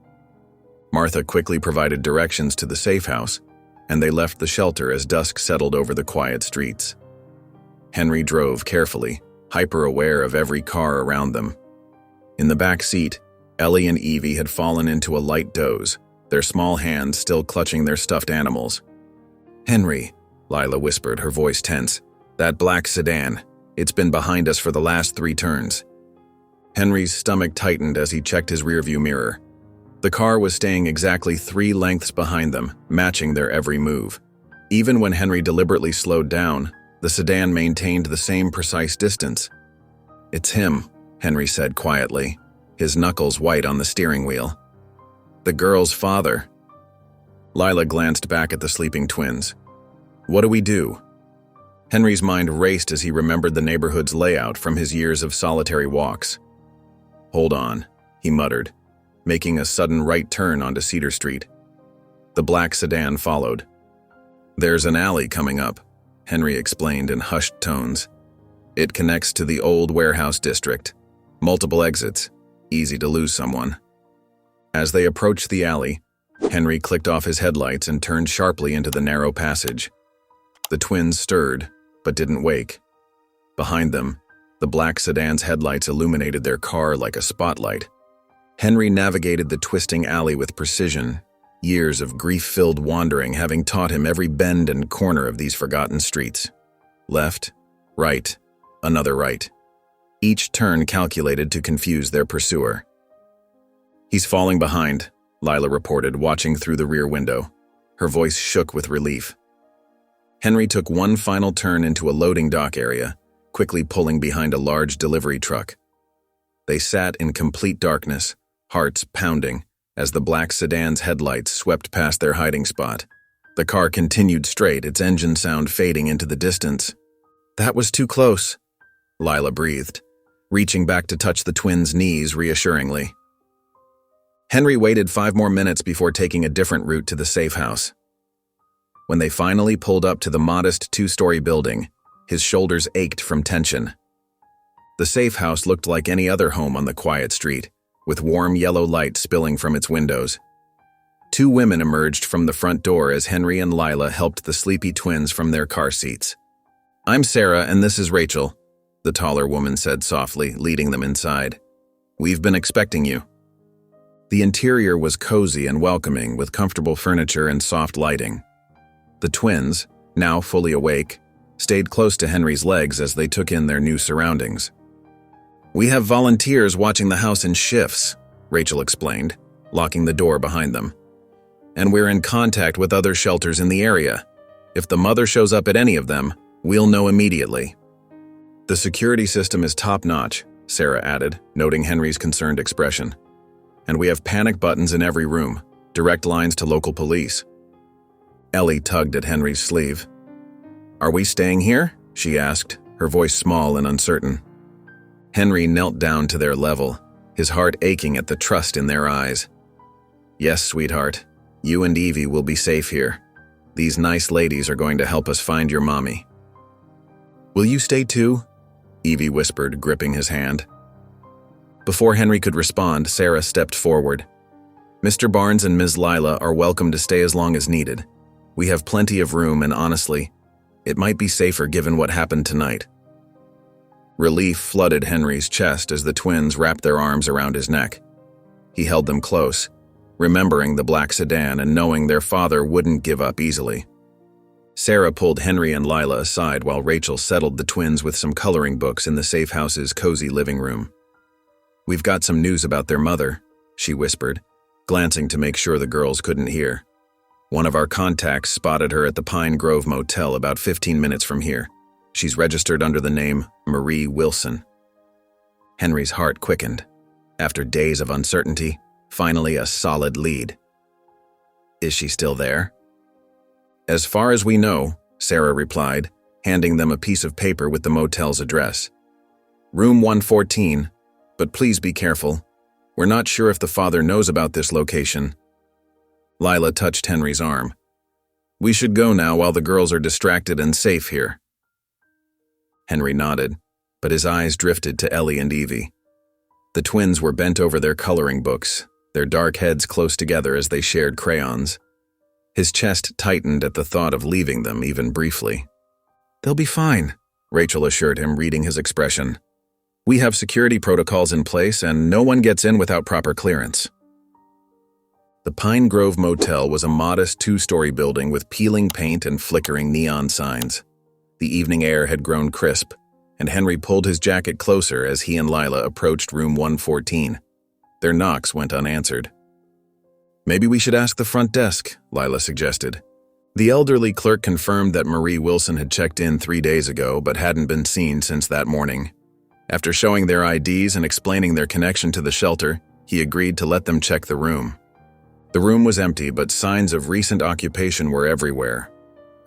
Martha quickly provided directions to the safe house, and they left the shelter as dusk settled over the quiet streets. Henry drove carefully, hyper-aware of every car around them. In the back seat, Ellie and Evie had fallen into a light doze, their small hands still clutching their stuffed animals. "Henry," Lila whispered, her voice tense, "that black sedan. It's been behind us for the last 3 turns." Henry's stomach tightened as he checked his rearview mirror. The car was staying exactly 3 lengths behind them, matching their every move. Even when Henry deliberately slowed down, the sedan maintained the same precise distance. "It's him," Henry said quietly, his knuckles white on the steering wheel. "The girl's father." Lila glanced back at the sleeping twins. "What do we do?" Henry's mind raced as he remembered the neighborhood's layout from his years of solitary walks. "Hold on," he muttered, making a sudden right turn onto Cedar Street. The black sedan followed. "There's an alley coming up," Henry explained in hushed tones. "It connects to the old warehouse district. Multiple exits. Easy to lose someone." As they approached the alley, Henry clicked off his headlights and turned sharply into the narrow passage. The twins stirred, but didn't wake. Behind them, the black sedan's headlights illuminated their car like a spotlight. Henry navigated the twisting alley with precision, years of grief-filled wandering having taught him every bend and corner of these forgotten streets. Left, right, another right. Each turn calculated to confuse their pursuer. "He's falling behind," Lila reported, watching through the rear window. Her voice shook with relief. Henry took one final turn into a loading dock area, quickly pulling behind a large delivery truck. They sat in complete darkness, hearts pounding, as the black sedan's headlights swept past their hiding spot. The car continued straight, its engine sound fading into the distance. "That was too close," Lila breathed, reaching back to touch the twins' knees reassuringly. Henry waited 5 more minutes before taking a different route to the safe house. When they finally pulled up to the modest 2-story building, his shoulders ached from tension. The safe house looked like any other home on the quiet street, with warm yellow light spilling from its windows. 2 women emerged from the front door as Henry and Lila helped the sleepy twins from their car seats. "I'm Sarah and this is Rachel," the taller woman said softly, leading them inside. "We've been expecting you." The interior was cozy and welcoming, with comfortable furniture and soft lighting. The twins, now fully awake, stayed close to Henry's legs as they took in their new surroundings. "We have volunteers watching the house in shifts," Rachel explained, locking the door behind them. "And we're in contact with other shelters in the area. If the mother shows up at any of them, we'll know immediately." "The security system is top-notch," Sarah added, noting Henry's concerned expression. "And we have panic buttons in every room, direct lines to local police." Ellie tugged at Henry's sleeve. "Are we staying here?" she asked, her voice small and uncertain. Henry knelt down to their level, his heart aching at the trust in their eyes. "Yes, sweetheart. You and Evie will be safe here. These nice ladies are going to help us find your mommy." "Will you stay too?" Evie whispered, gripping his hand. Before Henry could respond, Sarah stepped forward. "Mr. Barnes and Ms. Lila are welcome to stay as long as needed. We have plenty of room and honestly, it might be safer given what happened tonight." Relief flooded Henry's chest as the twins wrapped their arms around his neck. He held them close, remembering the black sedan and knowing their father wouldn't give up easily. Sarah pulled Henry and Lila aside while Rachel settled the twins with some coloring books in the safe house's cozy living room. "We've got some news about their mother," she whispered, glancing to make sure the girls couldn't hear. "One of our contacts spotted her at the Pine Grove Motel about 15 minutes from here. She's registered under the name Marie Wilson." Henry's heart quickened. After days of uncertainty, finally a solid lead. "Is she still there?" "As far as we know," Sarah replied, handing them a piece of paper with the motel's address. "Room 114, but please be careful. We're not sure if the father knows about this location." Lila touched Henry's arm. "We should go now while the girls are distracted and safe here." Henry nodded, but his eyes drifted to Ellie and Evie. The twins were bent over their coloring books, their dark heads close together as they shared crayons. His chest tightened at the thought of leaving them, even briefly. "They'll be fine," Rachel assured him, reading his expression. "We have security protocols in place, and no one gets in without proper clearance." The Pine Grove Motel was a modest 2-story building with peeling paint and flickering neon signs. The evening air had grown crisp, and Henry pulled his jacket closer as he and Lila approached room 114. Their knocks went unanswered. "Maybe we should ask the front desk," Lila suggested. The elderly clerk confirmed that Marie Wilson had checked in 3 days ago but hadn't been seen since that morning. After showing their IDs and explaining their connection to the shelter, he agreed to let them check the room. The room was empty, but signs of recent occupation were everywhere.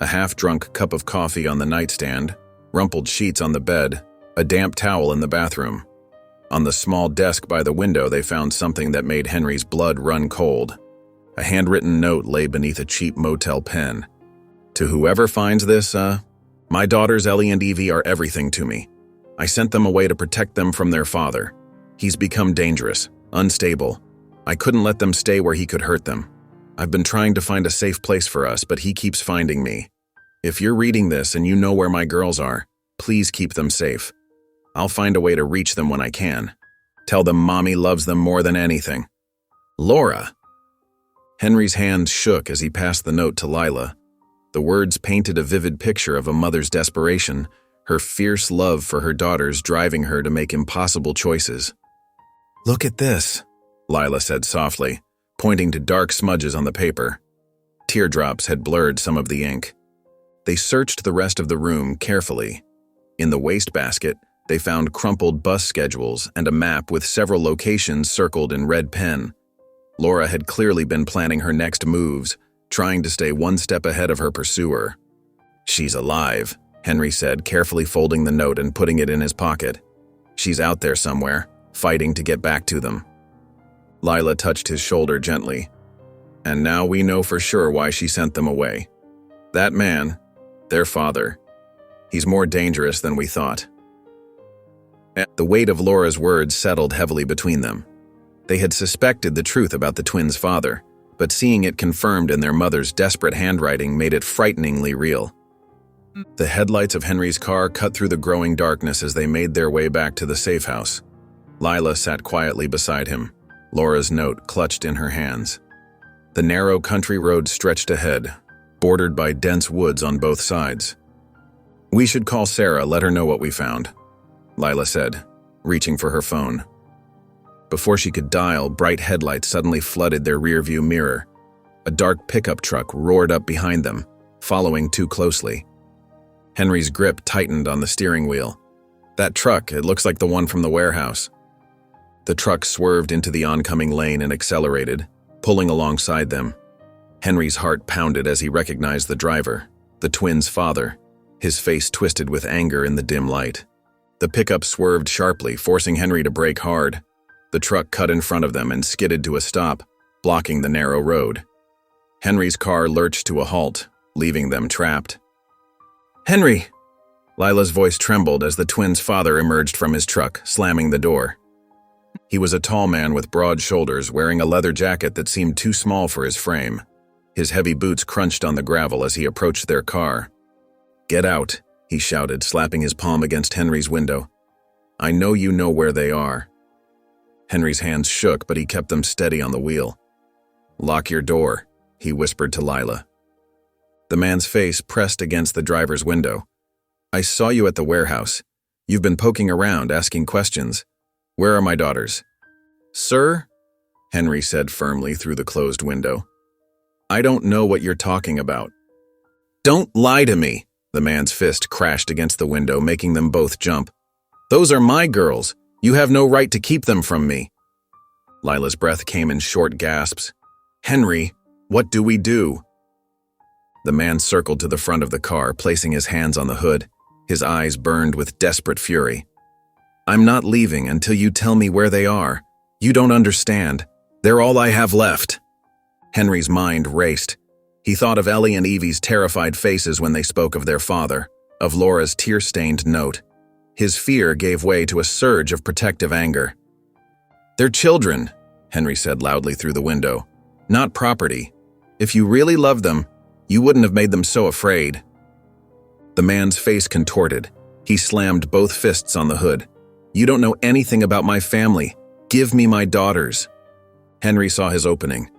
A half-drunk cup of coffee on the nightstand, rumpled sheets on the bed, a damp towel in the bathroom. On the small desk by the window, they found something that made Henry's blood run cold. A handwritten note lay beneath a cheap motel pen. To whoever finds this, my daughters Ellie and Evie are everything to me. I sent them away to protect them from their father. He's become dangerous, unstable. I couldn't let them stay where he could hurt them. I've been trying to find a safe place for us, but he keeps finding me. If you're reading this and you know where my girls are, please keep them safe. I'll find a way to reach them when I can. Tell them Mommy loves them more than anything. Laura. Henry's hand shook as he passed the note to Lila. The words painted a vivid picture of a mother's desperation, her fierce love for her daughters driving her to make impossible choices. Look at this, Lila said softly, pointing to dark smudges on the paper. Teardrops had blurred some of the ink. They searched the rest of the room carefully. In the wastebasket, they found crumpled bus schedules and a map with several locations circled in red pen. Laura had clearly been planning her next moves, trying to stay one step ahead of her pursuer. She's alive, Henry said, carefully folding the note and putting it in his pocket. She's out there somewhere, fighting to get back to them. Lila touched his shoulder gently. And now we know for sure why she sent them away. That man, their father, he's more dangerous than we thought. The weight of Laura's words settled heavily between them. They had suspected the truth about the twins' father, but seeing it confirmed in their mother's desperate handwriting made it frighteningly real. The headlights of Henry's car cut through the growing darkness as they made their way back to the safe house. Lila sat quietly beside him, Laura's note clutched in her hands. The narrow country road stretched ahead, bordered by dense woods on both sides. We should call Sarah, let her know what we found, Lila said, reaching for her phone. Before she could dial, bright headlights suddenly flooded their rearview mirror. A dark pickup truck roared up behind them, following too closely. Henry's grip tightened on the steering wheel. That truck, it looks like the one from the warehouse. The truck swerved into the oncoming lane and accelerated, pulling alongside them. Henry's heart pounded as he recognized the driver, the twins' father, his face twisted with anger in the dim light. The pickup swerved sharply, forcing Henry to brake hard. The truck cut in front of them and skidded to a stop, blocking the narrow road. Henry's car lurched to a halt, leaving them trapped. Henry! Lila's voice trembled as the twins' father emerged from his truck, slamming the door. He was a tall man with broad shoulders, wearing a leather jacket that seemed too small for his frame. His heavy boots crunched on the gravel as he approached their car. Get out, he shouted, slapping his palm against Henry's window. I know you know where they are. Henry's hands shook, but he kept them steady on the wheel. Lock your door, he whispered to Lila. The man's face pressed against the driver's window. I saw you at the warehouse. You've been poking around, asking questions. Where are my daughters? Sir, Henry said firmly through the closed window. I don't know what you're talking about. Don't lie to me, the man's fist crashed against the window, making them both jump. Those are my girls. You have no right to keep them from me. Lila's breath came in short gasps. Henry, what do we do? The man circled to the front of the car, placing his hands on the hood. His eyes burned with desperate fury. I'm not leaving until you tell me where they are. You don't understand. They're all I have left. Henry's mind raced. He thought of Ellie and Evie's terrified faces when they spoke of their father, of Laura's tear-stained note. His fear gave way to a surge of protective anger. They're children, Henry said loudly through the window. Not property. If you really loved them, you wouldn't have made them so afraid. The man's face contorted. He slammed both fists on the hood. You don't know anything about my family. Give me my daughters. Henry saw his opening.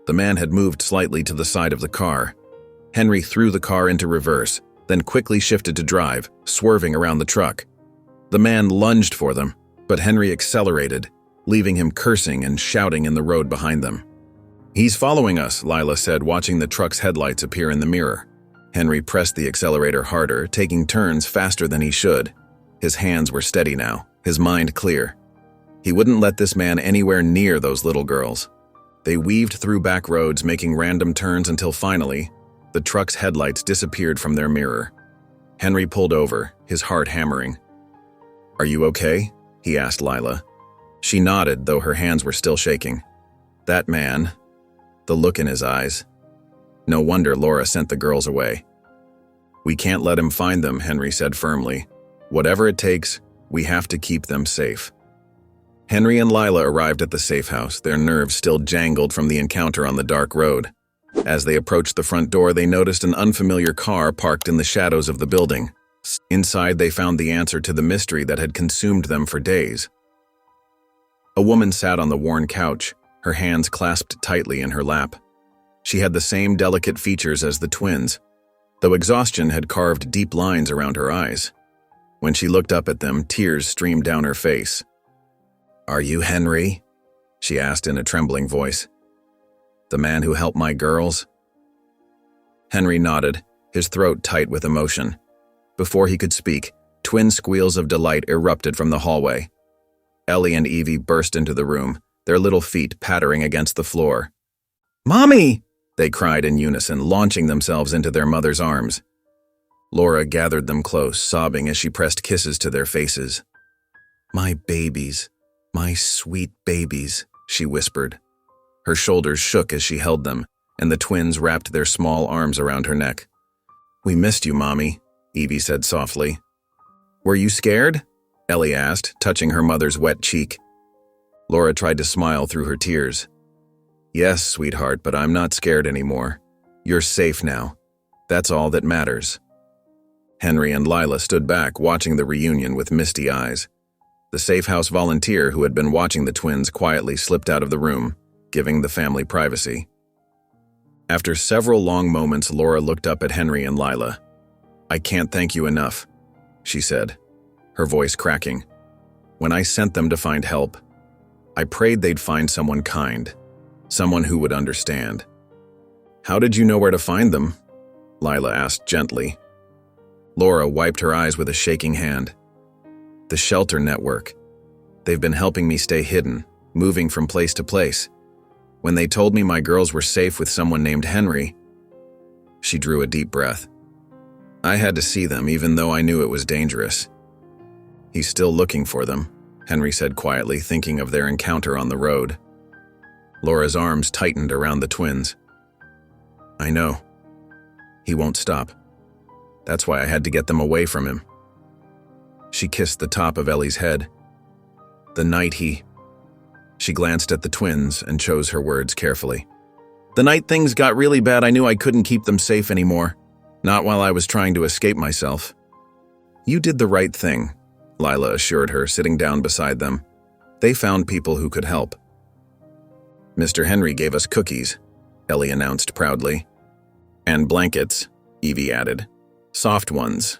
The man had moved slightly to the side of the car. Henry threw the car into reverse, then quickly shifted to drive, swerving around the truck. The man lunged for them, but Henry accelerated, leaving him cursing and shouting in the road behind them. He's following us, Lila said, watching the truck's headlights appear in the mirror. Henry pressed the accelerator harder, taking turns faster than he should. His hands were steady now, his mind clear. He wouldn't let this man anywhere near those little girls. They weaved through back roads, making random turns until finally, the truck's headlights disappeared from their mirror. Henry pulled over, his heart hammering. Are you okay? He asked Lila. She nodded, though her hands were still shaking. That man, the look in his eyes. No wonder Laura sent the girls away. "We can't let him find them," Henry said firmly. "Whatever it takes, we have to keep them safe." Henry and Lila arrived at the safe house, their nerves still jangled from the encounter on the dark road. As they approached the front door, they noticed an unfamiliar car parked in the shadows of the building. Inside, they found the answer to the mystery that had consumed them for days. A woman sat on the worn couch, her hands clasped tightly in her lap. She had the same delicate features as the twins, though exhaustion had carved deep lines around her eyes. When she looked up at them, tears streamed down her face. "Are you Henry?" she asked in a trembling voice. "The man who helped my girls?" Henry nodded, his throat tight with emotion. Before he could speak, twin squeals of delight erupted from the hallway. Ellie and Evie burst into the room, their little feet pattering against the floor. "Mommy!" they cried in unison, launching themselves into their mother's arms. Laura gathered them close, sobbing as she pressed kisses to their faces. "My babies, my sweet babies," she whispered. Her shoulders shook as she held them, and the twins wrapped their small arms around her neck. "We missed you, Mommy," Evie said softly. "Were you scared?" Ellie asked, touching her mother's wet cheek. Laura tried to smile through her tears. "Yes, sweetheart, but I'm not scared anymore. You're safe now. That's all that matters." Henry and Lila stood back, watching the reunion with misty eyes. The safe house volunteer who had been watching the twins quietly slipped out of the room, giving the family privacy. After several long moments, Laura looked up at Henry and Lila. "I can't thank you enough," she said, her voice cracking. "When I sent them to find help, I prayed they'd find someone kind, someone who would understand." "How did you know where to find them?" Lila asked gently. Laura wiped her eyes with a shaking hand. "The shelter network. They've been helping me stay hidden, moving from place to place. When they told me my girls were safe with someone named Henry..." She drew a deep breath. "I had to see them, even though I knew it was dangerous." "He's still looking for them," Henry said quietly, thinking of their encounter on the road. Laura's arms tightened around the twins. "I know. He won't stop. That's why I had to get them away from him." She kissed the top of Ellie's head. "The night he..." She glanced at the twins and chose her words carefully. "The night things got really bad, I knew I couldn't keep them safe anymore. Not while I was trying to escape myself." "You did the right thing," Lila assured her, sitting down beside them. "They found people who could help." "Mr. Henry gave us cookies," Ellie announced proudly. "And blankets," Evie added. "Soft ones."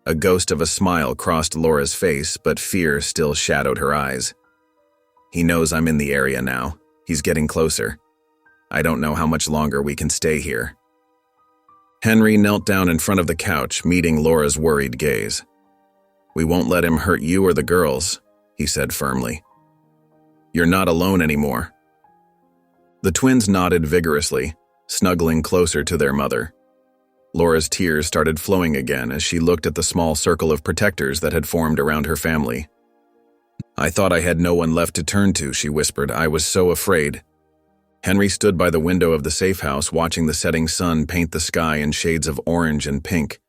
A ghost of a smile crossed Laura's face, but fear still shadowed her eyes. "He knows I'm in the area now. He's getting closer. I don't know how much longer we can stay here." Henry knelt down in front of the couch, meeting Laura's worried gaze. "We won't let him hurt you or the girls," he said firmly. "You're not alone anymore." The twins nodded vigorously, snuggling closer to their mother. Laura's tears started flowing again as she looked at the small circle of protectors that had formed around her family. "I thought I had no one left to turn to," she whispered. "I was so afraid." Henry stood by the window of the safe house, watching the setting sun paint the sky in shades of orange and pink.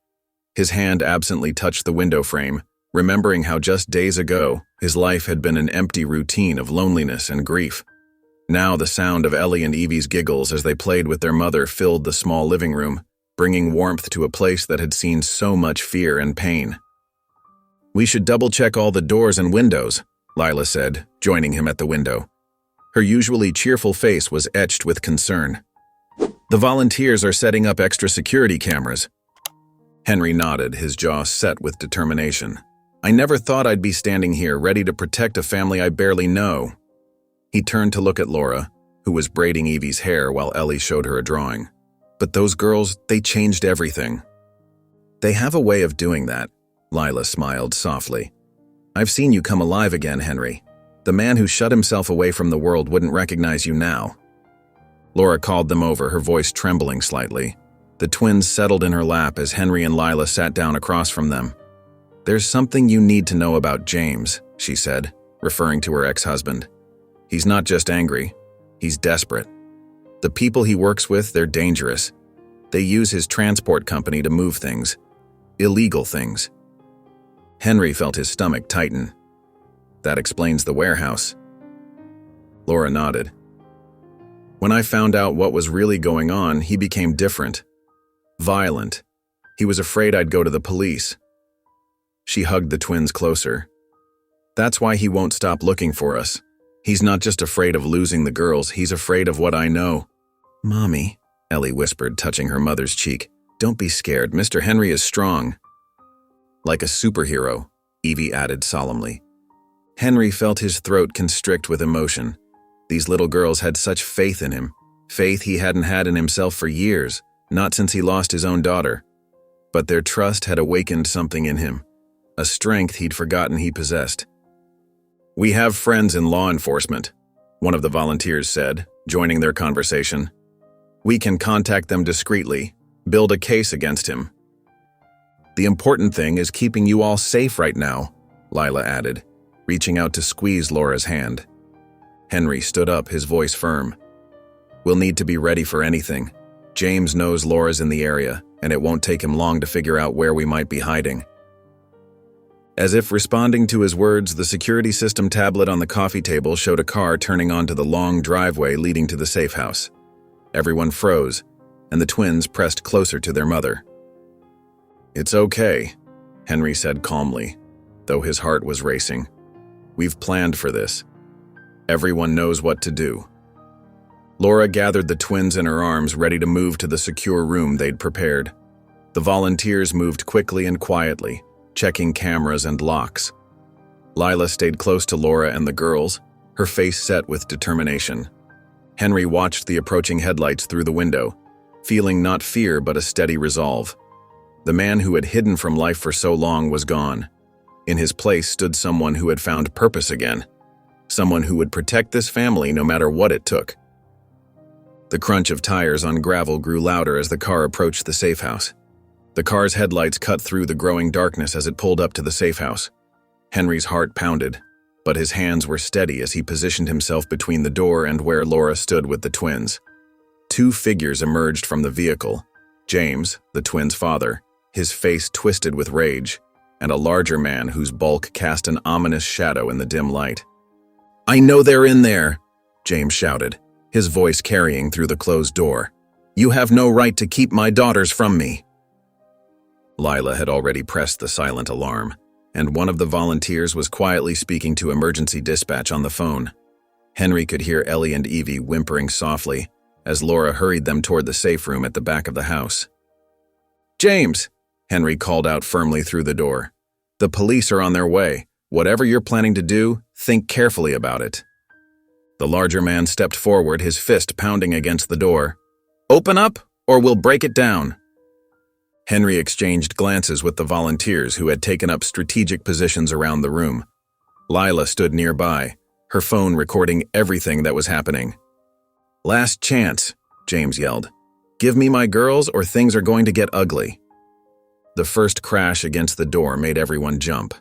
His hand absently touched the window frame, remembering how just days ago his life had been an empty routine of loneliness and grief. Now the sound of Ellie and Evie's giggles as they played with their mother filled the small living room, bringing warmth to a place that had seen so much fear and pain. "We should double-check all the doors and windows," Lila said, joining him at the window. Her usually cheerful face was etched with concern. "The volunteers are setting up extra security cameras." Henry nodded, his jaw set with determination. "I never thought I'd be standing here, ready to protect a family I barely know." He turned to look at Laura, who was braiding Evie's hair while Ellie showed her a drawing. "But those girls, they changed everything." "They have a way of doing that," Lila smiled softly. "I've seen you come alive again, Henry. The man who shut himself away from the world wouldn't recognize you now." Laura called them over, her voice trembling slightly. The twins settled in her lap as Henry and Lila sat down across from them. "There's something you need to know about James," she said, referring to her ex-husband. "He's not just angry, he's desperate." The people he works with, they're dangerous. They use his transport company to move things. Illegal things. Henry felt his stomach tighten. That explains the warehouse. Laura nodded. When I found out what was really going on, he became different. Violent. He was afraid I'd go to the police. She hugged the twins closer. That's why he won't stop looking for us. He's not just afraid of losing the girls, he's afraid of what I know. Mommy, Ellie whispered, touching her mother's cheek. Don't be scared, Mr. Henry is strong. Like a superhero, Evie added solemnly. Henry felt his throat constrict with emotion. These little girls had such faith in him, faith he hadn't had in himself for years, not since he lost his own daughter. But their trust had awakened something in him, a strength he'd forgotten he possessed. We have friends in law enforcement, one of the volunteers said, joining their conversation. We can contact them discreetly, build a case against him. The important thing is keeping you all safe right now, Lila added, reaching out to squeeze Laura's hand. Henry stood up, his voice firm. We'll need to be ready for anything. James knows Laura's in the area, and it won't take him long to figure out where we might be hiding. As if responding to his words, the security system tablet on the coffee table showed a car turning onto the long driveway leading to the safe house. Everyone froze, and the twins pressed closer to their mother. It's okay, Henry said calmly, though his heart was racing. We've planned for this. Everyone knows what to do. Laura gathered the twins in her arms, ready to move to the secure room they'd prepared. The volunteers moved quickly and quietly, checking cameras and locks. Lila stayed close to Laura and the girls, her face set with determination. Henry watched the approaching headlights through the window, feeling not fear but a steady resolve. The man who had hidden from life for so long was gone. In his place stood someone who had found purpose again. Someone who would protect this family no matter what it took. The crunch of tires on gravel grew louder as the car approached the safe house. The car's headlights cut through the growing darkness as it pulled up to the safe house. Henry's heart pounded, but his hands were steady as he positioned himself between the door and where Laura stood with the twins. Two figures emerged from the vehicle. James, the twins' father, his face twisted with rage, and a larger man whose bulk cast an ominous shadow in the dim light. I know they're in there, James shouted, his voice carrying through the closed door. You have no right to keep my daughters from me. Lila had already pressed the silent alarm, and one of the volunteers was quietly speaking to emergency dispatch on the phone. Henry could hear Ellie and Evie whimpering softly as Laura hurried them toward the safe room at the back of the house. James, Henry called out firmly through the door. The police are on their way. Whatever you're planning to do, think carefully about it. The larger man stepped forward, his fist pounding against the door. Open up, or we'll break it down. Henry exchanged glances with the volunteers who had taken up strategic positions around the room. Lila stood nearby, her phone recording everything that was happening. Last chance, James yelled. Give me my girls or things are going to get ugly. The first crash against the door made everyone jump.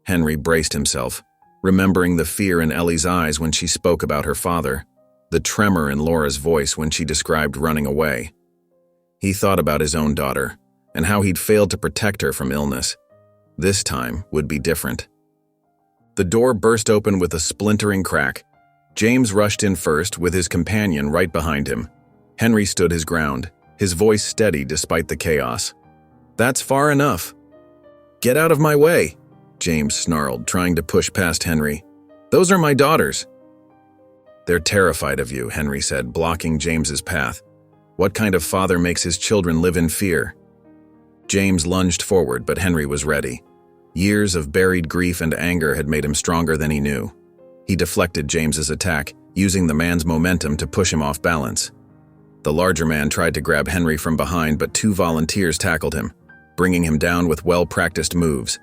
Henry braced himself, remembering the fear in Ellie's eyes when she spoke about her father, the tremor in Laura's voice when she described running away. He thought about his own daughter, and how he'd failed to protect her from illness. This time would be different. The door burst open with a splintering crack. James rushed in first, with his companion right behind him. Henry stood his ground, his voice steady despite the chaos. That's far enough. Get out of my way, James snarled, trying to push past Henry. Those are my daughters. They're terrified of you, Henry said, blocking James's path. What kind of father makes his children live in fear? James lunged forward, but Henry was ready. Years of buried grief and anger had made him stronger than he knew. He deflected James's attack, using the man's momentum to push him off balance. The larger man tried to grab Henry from behind, but two volunteers tackled him, bringing him down with well-practiced moves.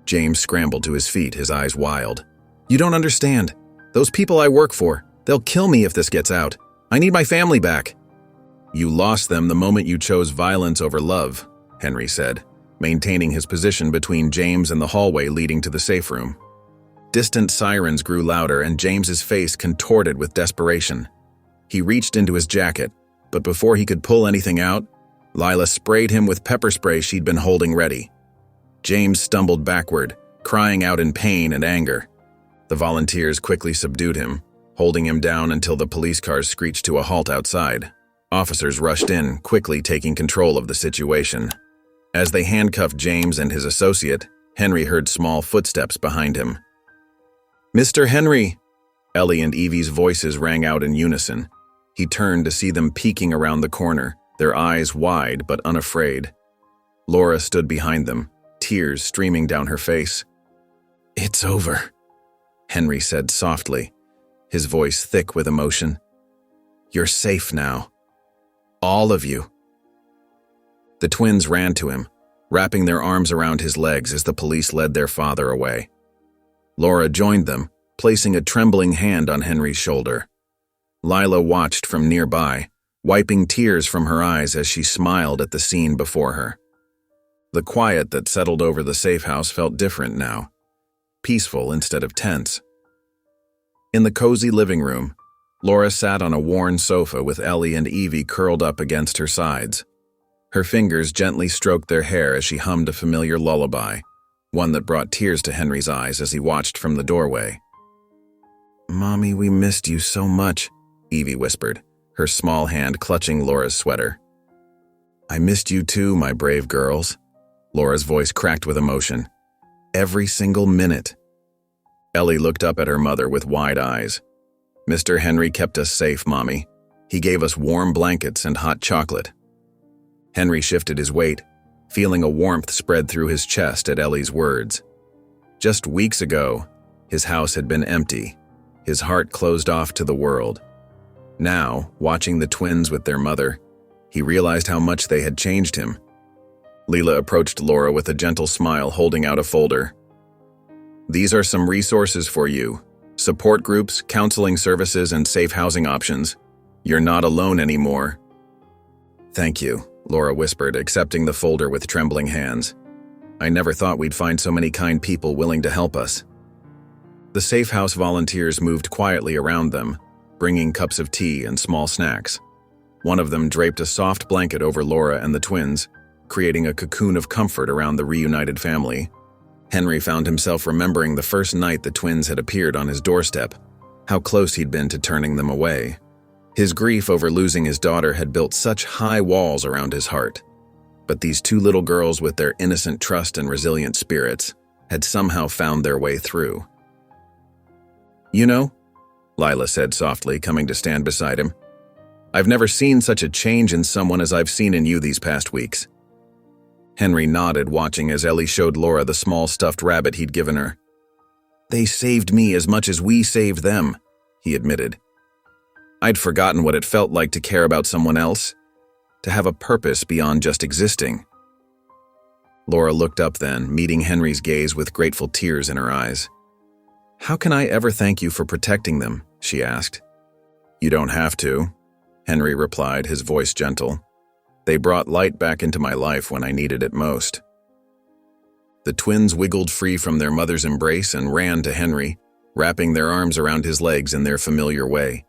James scrambled to his feet, his eyes wild. You don't understand. Those people I work for, they'll kill me if this gets out. I need my family back. You lost them the moment you chose violence over love, Henry said, maintaining his position between James and the hallway leading to the safe room. Distant sirens grew louder, and James's face contorted with desperation. He reached into his jacket, but before he could pull anything out, Lila sprayed him with pepper spray she'd been holding ready. James stumbled backward, crying out in pain and anger. The volunteers quickly subdued him, holding him down until the police cars screeched to a halt outside. Officers rushed in, quickly taking control of the situation. As they handcuffed James and his associate, Henry heard small footsteps behind him. "Mr. Henry!" Ellie and Evie's voices rang out in unison. He turned to see them peeking around the corner, their eyes wide but unafraid. Laura stood behind them, tears streaming down her face. "It's over," Henry said softly, his voice thick with emotion. "You're safe now. All of you." The twins ran to him, wrapping their arms around his legs as the police led their father away. Laura joined them, placing a trembling hand on Henry's shoulder. Lila watched from nearby, wiping tears from her eyes as she smiled at the scene before her. The quiet that settled over the safe house felt different now, peaceful instead of tense. In the cozy living room, Laura sat on a worn sofa with Ellie and Evie curled up against her sides. Her fingers gently stroked their hair as she hummed a familiar lullaby, one that brought tears to Henry's eyes as he watched from the doorway. "Mommy, we missed you so much," Evie whispered, her small hand clutching Laura's sweater. "I missed you too, my brave girls." Laura's voice cracked with emotion. "Every single minute." Ellie looked up at her mother with wide eyes. "Mr. Henry kept us safe, Mommy. He gave us warm blankets and hot chocolate." Henry shifted his weight, feeling a warmth spread through his chest at Ellie's words. Just weeks ago, his house had been empty, his heart closed off to the world. Now, watching the twins with their mother, he realized how much they had changed him. Leela approached Laura with a gentle smile, holding out a folder. "These are some resources for you. Support groups, counseling services, and safe housing options. You're not alone anymore." "Thank you," Laura whispered, accepting the folder with trembling hands. "I never thought we'd find so many kind people willing to help us." The safe house volunteers moved quietly around them, bringing cups of tea and small snacks. One of them draped a soft blanket over Laura and the twins, creating a cocoon of comfort around the reunited family. Henry found himself remembering the first night the twins had appeared on his doorstep, how close he'd been to turning them away. His grief over losing his daughter had built such high walls around his heart. But these two little girls with their innocent trust and resilient spirits had somehow found their way through. "You know," Lila said softly, coming to stand beside him, "I've never seen such a change in someone as I've seen in you these past weeks." Henry nodded, watching as Ellie showed Laura the small stuffed rabbit he'd given her. "They saved me as much as we saved them," he admitted. "I'd forgotten what it felt like to care about someone else, to have a purpose beyond just existing." Laura looked up then, meeting Henry's gaze with grateful tears in her eyes. "How can I ever thank you for protecting them?" she asked. "You don't have to," Henry replied, his voice gentle. "They brought light back into my life when I needed it most." The twins wiggled free from their mother's embrace and ran to Henry, wrapping their arms around his legs in their familiar way.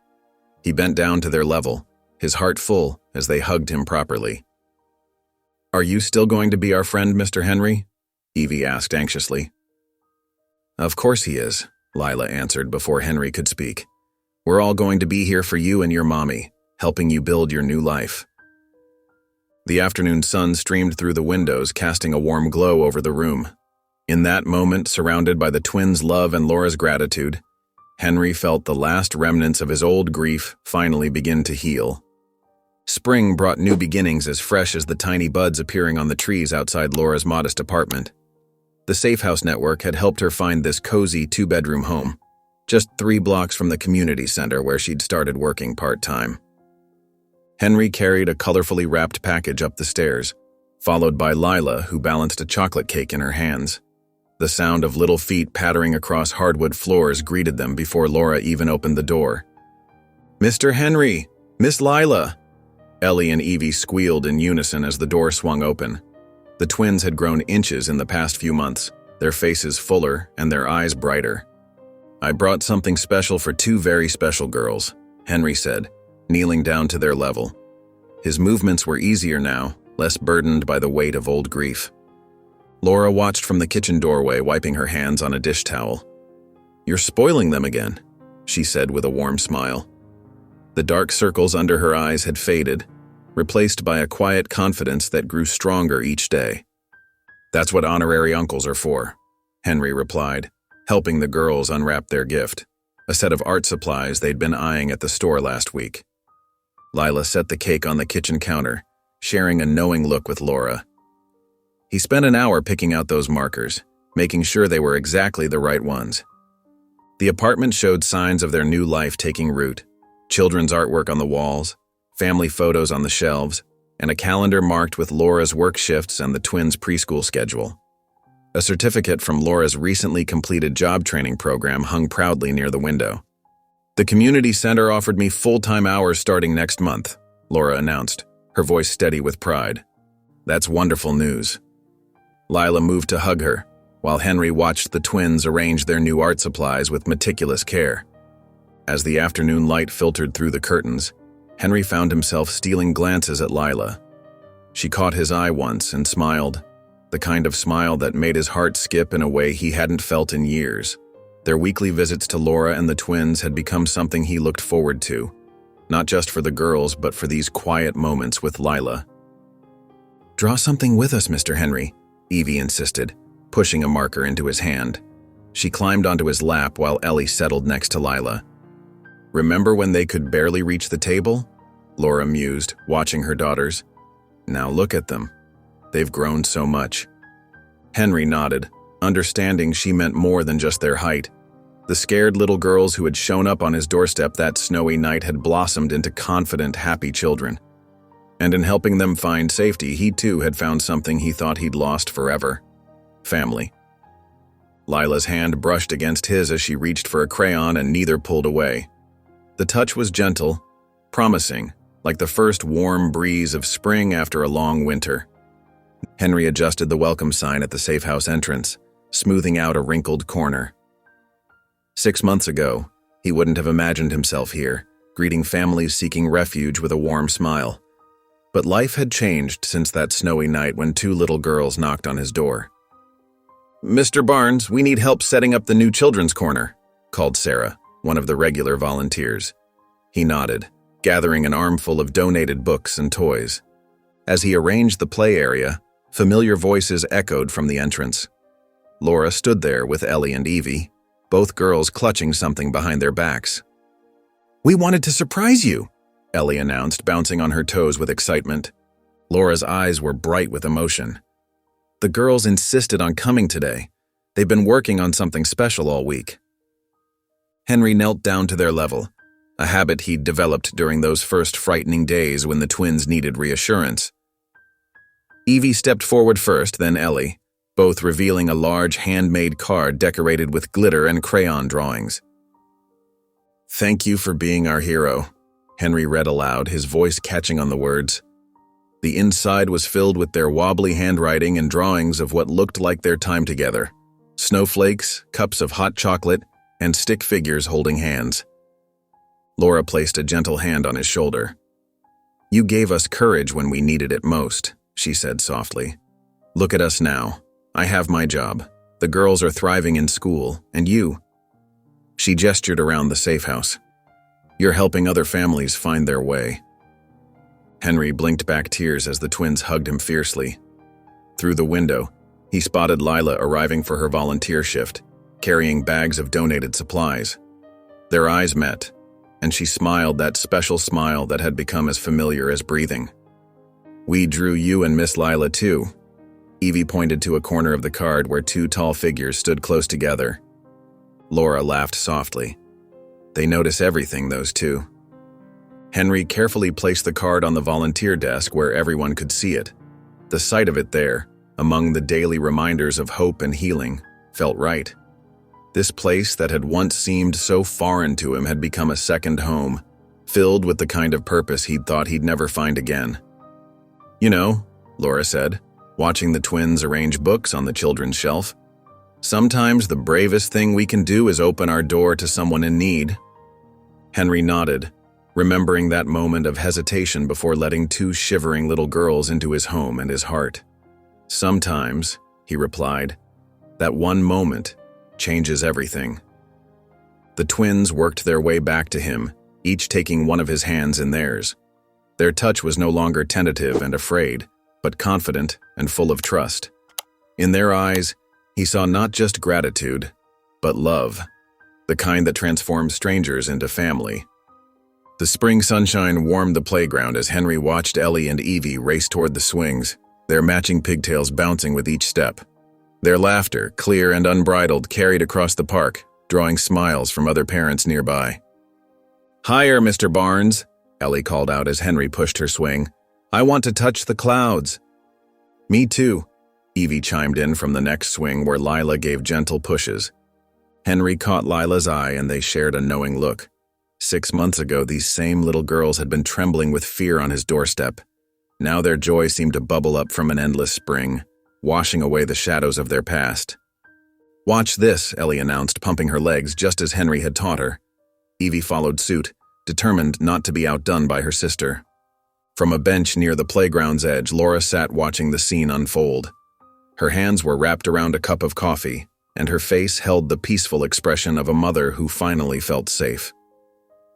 He bent down to their level, his heart full as they hugged him properly. "Are you still going to be our friend, Mr. Henry?" Evie asked anxiously. "Of course he is," Lila answered before Henry could speak. "We're all going to be here for you and your mommy, helping you build your new life." The afternoon sun streamed through the windows, casting a warm glow over the room. In that moment, surrounded by the twins' love and Laura's gratitude, Henry felt the last remnants of his old grief finally begin to heal. Spring brought new beginnings as fresh as the tiny buds appearing on the trees outside Laura's modest apartment. The Safe House Network had helped her find this cozy two-bedroom home, just 3 blocks from the community center where she'd started working part-time. Henry carried a colorfully wrapped package up the stairs, followed by Lila, who balanced a chocolate cake in her hands. The sound of little feet pattering across hardwood floors greeted them before Laura even opened the door. "Mr. Henry! Miss Lila!" Ellie and Evie squealed in unison as the door swung open. The twins had grown inches in the past few months, their faces fuller and their eyes brighter. "I brought something special for 2 very special girls," Henry said, kneeling down to their level. His movements were easier now, less burdened by the weight of old grief. Laura watched from the kitchen doorway, wiping her hands on a dish towel. "You're spoiling them again," she said with a warm smile. The dark circles under her eyes had faded, replaced by a quiet confidence that grew stronger each day. "That's what honorary uncles are for," Henry replied, helping the girls unwrap their gift, a set of art supplies they'd been eyeing at the store last week. Lila set the cake on the kitchen counter, sharing a knowing look with Laura. He spent an hour picking out those markers, making sure they were exactly the right ones. The apartment showed signs of their new life taking root: children's artwork on the walls, family photos on the shelves, and a calendar marked with Laura's work shifts and the twins' preschool schedule. A certificate from Laura's recently completed job training program hung proudly near the window. "The community center offered me full-time hours starting next month," Laura announced, her voice steady with pride. "That's wonderful news." Lila moved to hug her, while Henry watched the twins arrange their new art supplies with meticulous care. As the afternoon light filtered through the curtains, Henry found himself stealing glances at Lila. She caught his eye once and smiled, the kind of smile that made his heart skip in a way he hadn't felt in years. Their weekly visits to Laura and the twins had become something he looked forward to, not just for the girls but for these quiet moments with Lila. "Draw something with us, Mr. Henry," Evie insisted, pushing a marker into his hand. She climbed onto his lap while Ellie settled next to Lila. "Remember when they could barely reach the table?" Laura mused, watching her daughters. "Now look at them. They've grown so much." Henry nodded, understanding she meant more than just their height. The scared little girls who had shown up on his doorstep that snowy night had blossomed into confident, happy children. And in helping them find safety, he too had found something he thought he'd lost forever: family. Lila's hand brushed against his as she reached for a crayon, and neither pulled away. The touch was gentle, promising, like the first warm breeze of spring after a long winter. Henry adjusted the welcome sign at the safe house entrance, smoothing out a wrinkled corner. 6 months ago, he wouldn't have imagined himself here, greeting families seeking refuge with a warm smile. But life had changed since that snowy night when 2 little girls knocked on his door. "Mr. Barnes, we need help setting up the new children's corner," called Sarah, one of the regular volunteers. He nodded, gathering an armful of donated books and toys. As he arranged the play area, familiar voices echoed from the entrance. Laura stood there with Ellie and Evie, both girls clutching something behind their backs. "We wanted to surprise you," Ellie announced, bouncing on her toes with excitement. Laura's eyes were bright with emotion. "The girls insisted on coming today. They've been working on something special all week." Henry knelt down to their level, a habit he'd developed during those first frightening days when the twins needed reassurance. Evie stepped forward first, then Ellie, both revealing a large handmade card decorated with glitter and crayon drawings. "Thank you for being our hero," Henry read aloud, his voice catching on the words. The inside was filled with their wobbly handwriting and drawings of what looked like their time together: snowflakes, cups of hot chocolate, and stick figures holding hands. Laura placed a gentle hand on his shoulder. "You gave us courage when we needed it most," she said softly. "Look at us now. I have my job. The girls are thriving in school, and you." She gestured around the safe house. "You're helping other families find their way." Henry blinked back tears as the twins hugged him fiercely. Through the window, he spotted Lila arriving for her volunteer shift, carrying bags of donated supplies. Their eyes met, and she smiled that special smile that had become as familiar as breathing. "We drew you and Miss Lila too." Evie pointed to a corner of the card where 2 tall figures stood close together. Laura laughed softly. "They notice everything, those 2. Henry carefully placed the card on the volunteer desk where everyone could see it. The sight of it there, among the daily reminders of hope and healing, felt right. This place that had once seemed so foreign to him had become a second home, filled with the kind of purpose he'd thought he'd never find again. "You know," Laura said, watching the twins arrange books on the children's shelf, "sometimes the bravest thing we can do is open our door to someone in need." Henry nodded, remembering that moment of hesitation before letting two shivering little girls into his home and his heart. "Sometimes," he replied, "that one moment changes everything." The twins worked their way back to him, each taking one of his hands in theirs. Their touch was no longer tentative and afraid, but confident and full of trust. In their eyes, he saw not just gratitude, but love, the kind that transforms strangers into family. The spring sunshine warmed the playground as Henry watched Ellie and Evie race toward the swings, their matching pigtails bouncing with each step. Their laughter, clear and unbridled, carried across the park, drawing smiles from other parents nearby. "Higher, Mr. Barnes," Ellie called out as Henry pushed her swing. "I want to touch the clouds." "Me too," Evie chimed in from the next swing where Lila gave gentle pushes. Henry caught Lila's eye and they shared a knowing look. 6 months ago, these same little girls had been trembling with fear on his doorstep. Now their joy seemed to bubble up from an endless spring, washing away the shadows of their past. "Watch this," Ellie announced, pumping her legs just as Henry had taught her. Evie followed suit, determined not to be outdone by her sister. From a bench near the playground's edge, Laura sat watching the scene unfold. Her hands were wrapped around a cup of coffee, and her face held the peaceful expression of a mother who finally felt safe.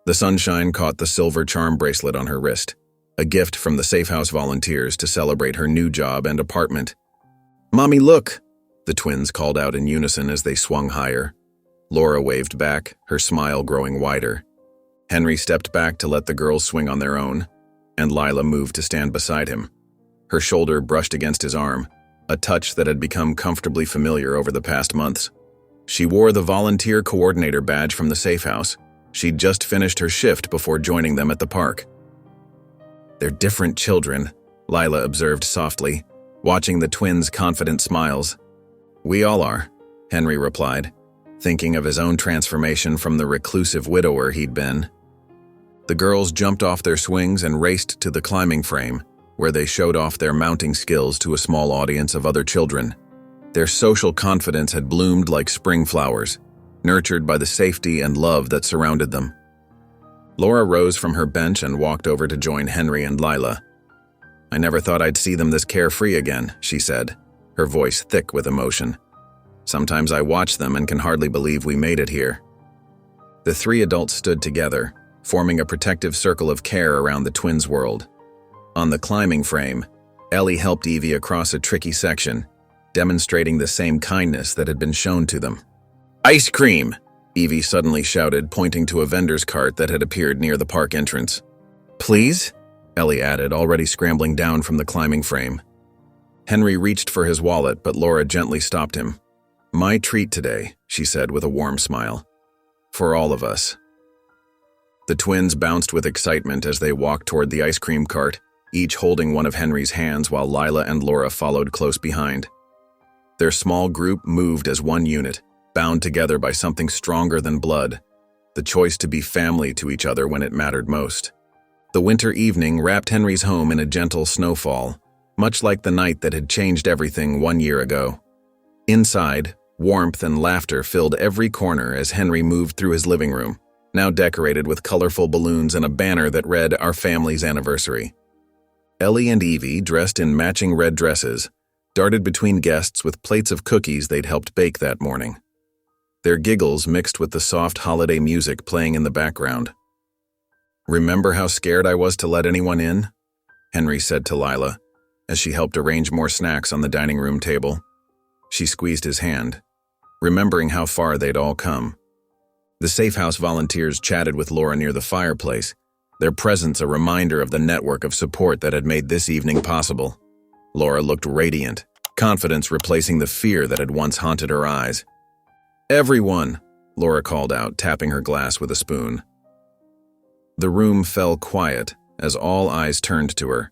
The sunshine caught the silver charm bracelet on her wrist, a gift from the Safe House volunteers to celebrate her new job and apartment. "Mommy, look!" the twins called out in unison as they swung higher. Laura waved back, her smile growing wider. Henry stepped back to let the girls swing on their own, and Lila moved to stand beside him. Her shoulder brushed against his arm, a touch that had become comfortably familiar over the past months. She wore the volunteer coordinator badge from the Safe House. She'd just finished her shift before joining them at the park. "They're different children," Lila observed softly, watching the twins' confident smiles. "We all are," Henry replied, thinking of his own transformation from the reclusive widower he'd been. The girls jumped off their swings and raced to the climbing frame, where they showed off their mounting skills to a small audience of other children. Their social confidence had bloomed like spring flowers, nurtured by the safety and love that surrounded them. Laura rose from her bench and walked over to join Henry and Lila. "I never thought I'd see them this carefree again," she said, her voice thick with emotion. "Sometimes I watch them and can hardly believe we made it here." The three adults stood together, forming a protective circle of care around the twins' world. On the climbing frame, Ellie helped Evie across a tricky section, demonstrating the same kindness that had been shown to them. "Ice cream!" Evie suddenly shouted, pointing to a vendor's cart that had appeared near the park entrance. "Please?" Ellie added, already scrambling down from the climbing frame. Henry reached for his wallet, but Laura gently stopped him. "My treat today," she said with a warm smile. "For all of us." The twins bounced with excitement as they walked toward the ice cream cart, each holding one of Henry's hands while Lila and Laura followed close behind. Their small group moved as one unit, bound together by something stronger than blood, the choice to be family to each other when it mattered most. The winter evening wrapped Henry's home in a gentle snowfall, much like the night that had changed everything 1 year ago. Inside, warmth and laughter filled every corner as Henry moved through his living room, now decorated with colorful balloons and a banner that read, "Our family's anniversary." Ellie and Evie, dressed in matching red dresses, darted between guests with plates of cookies they'd helped bake that morning. Their giggles mixed with the soft holiday music playing in the background. "Remember how scared I was to let anyone in?" Henry said to Lila, as she helped arrange more snacks on the dining room table. She squeezed his hand, remembering how far they'd all come. The Safe House volunteers chatted with Laura near the fireplace, their presence a reminder of the network of support that had made this evening possible. Laura looked radiant, confidence replacing the fear that had once haunted her eyes. "Everyone," Laura called out, tapping her glass with a spoon. The room fell quiet as all eyes turned to her.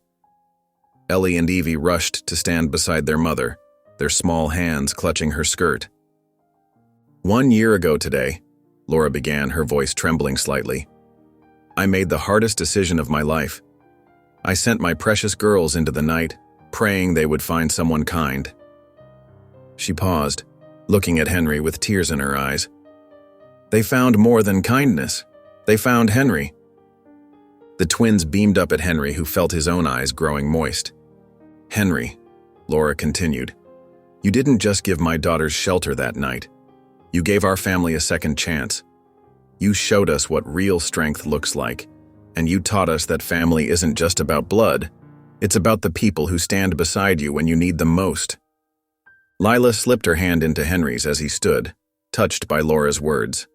Ellie and Evie rushed to stand beside their mother, their small hands clutching her skirt. "1 year ago today," Laura began, her voice trembling slightly, "I made the hardest decision of my life. I sent my precious girls into the night, praying they would find someone kind." She paused, looking at Henry with tears in her eyes. "They found more than kindness. They found Henry." The twins beamed up at Henry, who felt his own eyes growing moist. "Henry," Laura continued, "you didn't just give my daughters shelter that night. You gave our family a second chance. You showed us what real strength looks like, and you taught us that family isn't just about blood. It's about the people who stand beside you when you need them most." Lila slipped her hand into Henry's as he stood, touched by Laura's words.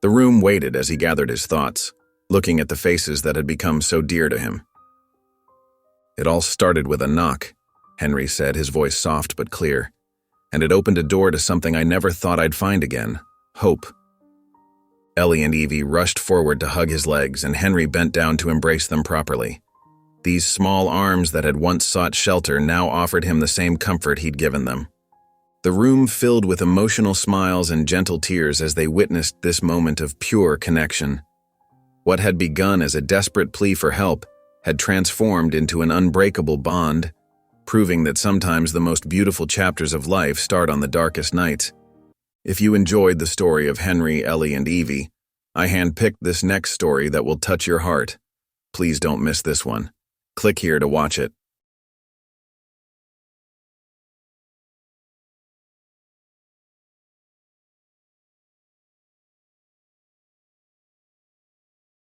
The room waited as he gathered his thoughts, looking at the faces that had become so dear to him. "It all started with a knock," Henry said, his voice soft but clear, "and it opened a door to something I never thought I'd find again: hope." Ellie and Evie rushed forward to hug his legs, and Henry bent down to embrace them properly. These small arms that had once sought shelter now offered him the same comfort he'd given them. The room filled with emotional smiles and gentle tears as they witnessed this moment of pure connection. What had begun as a desperate plea for help had transformed into an unbreakable bond, proving that sometimes the most beautiful chapters of life start on the darkest nights. If you enjoyed the story of Henry, Ellie, and Evie, I handpicked this next story that will touch your heart. Please don't miss this one. Click here to watch it.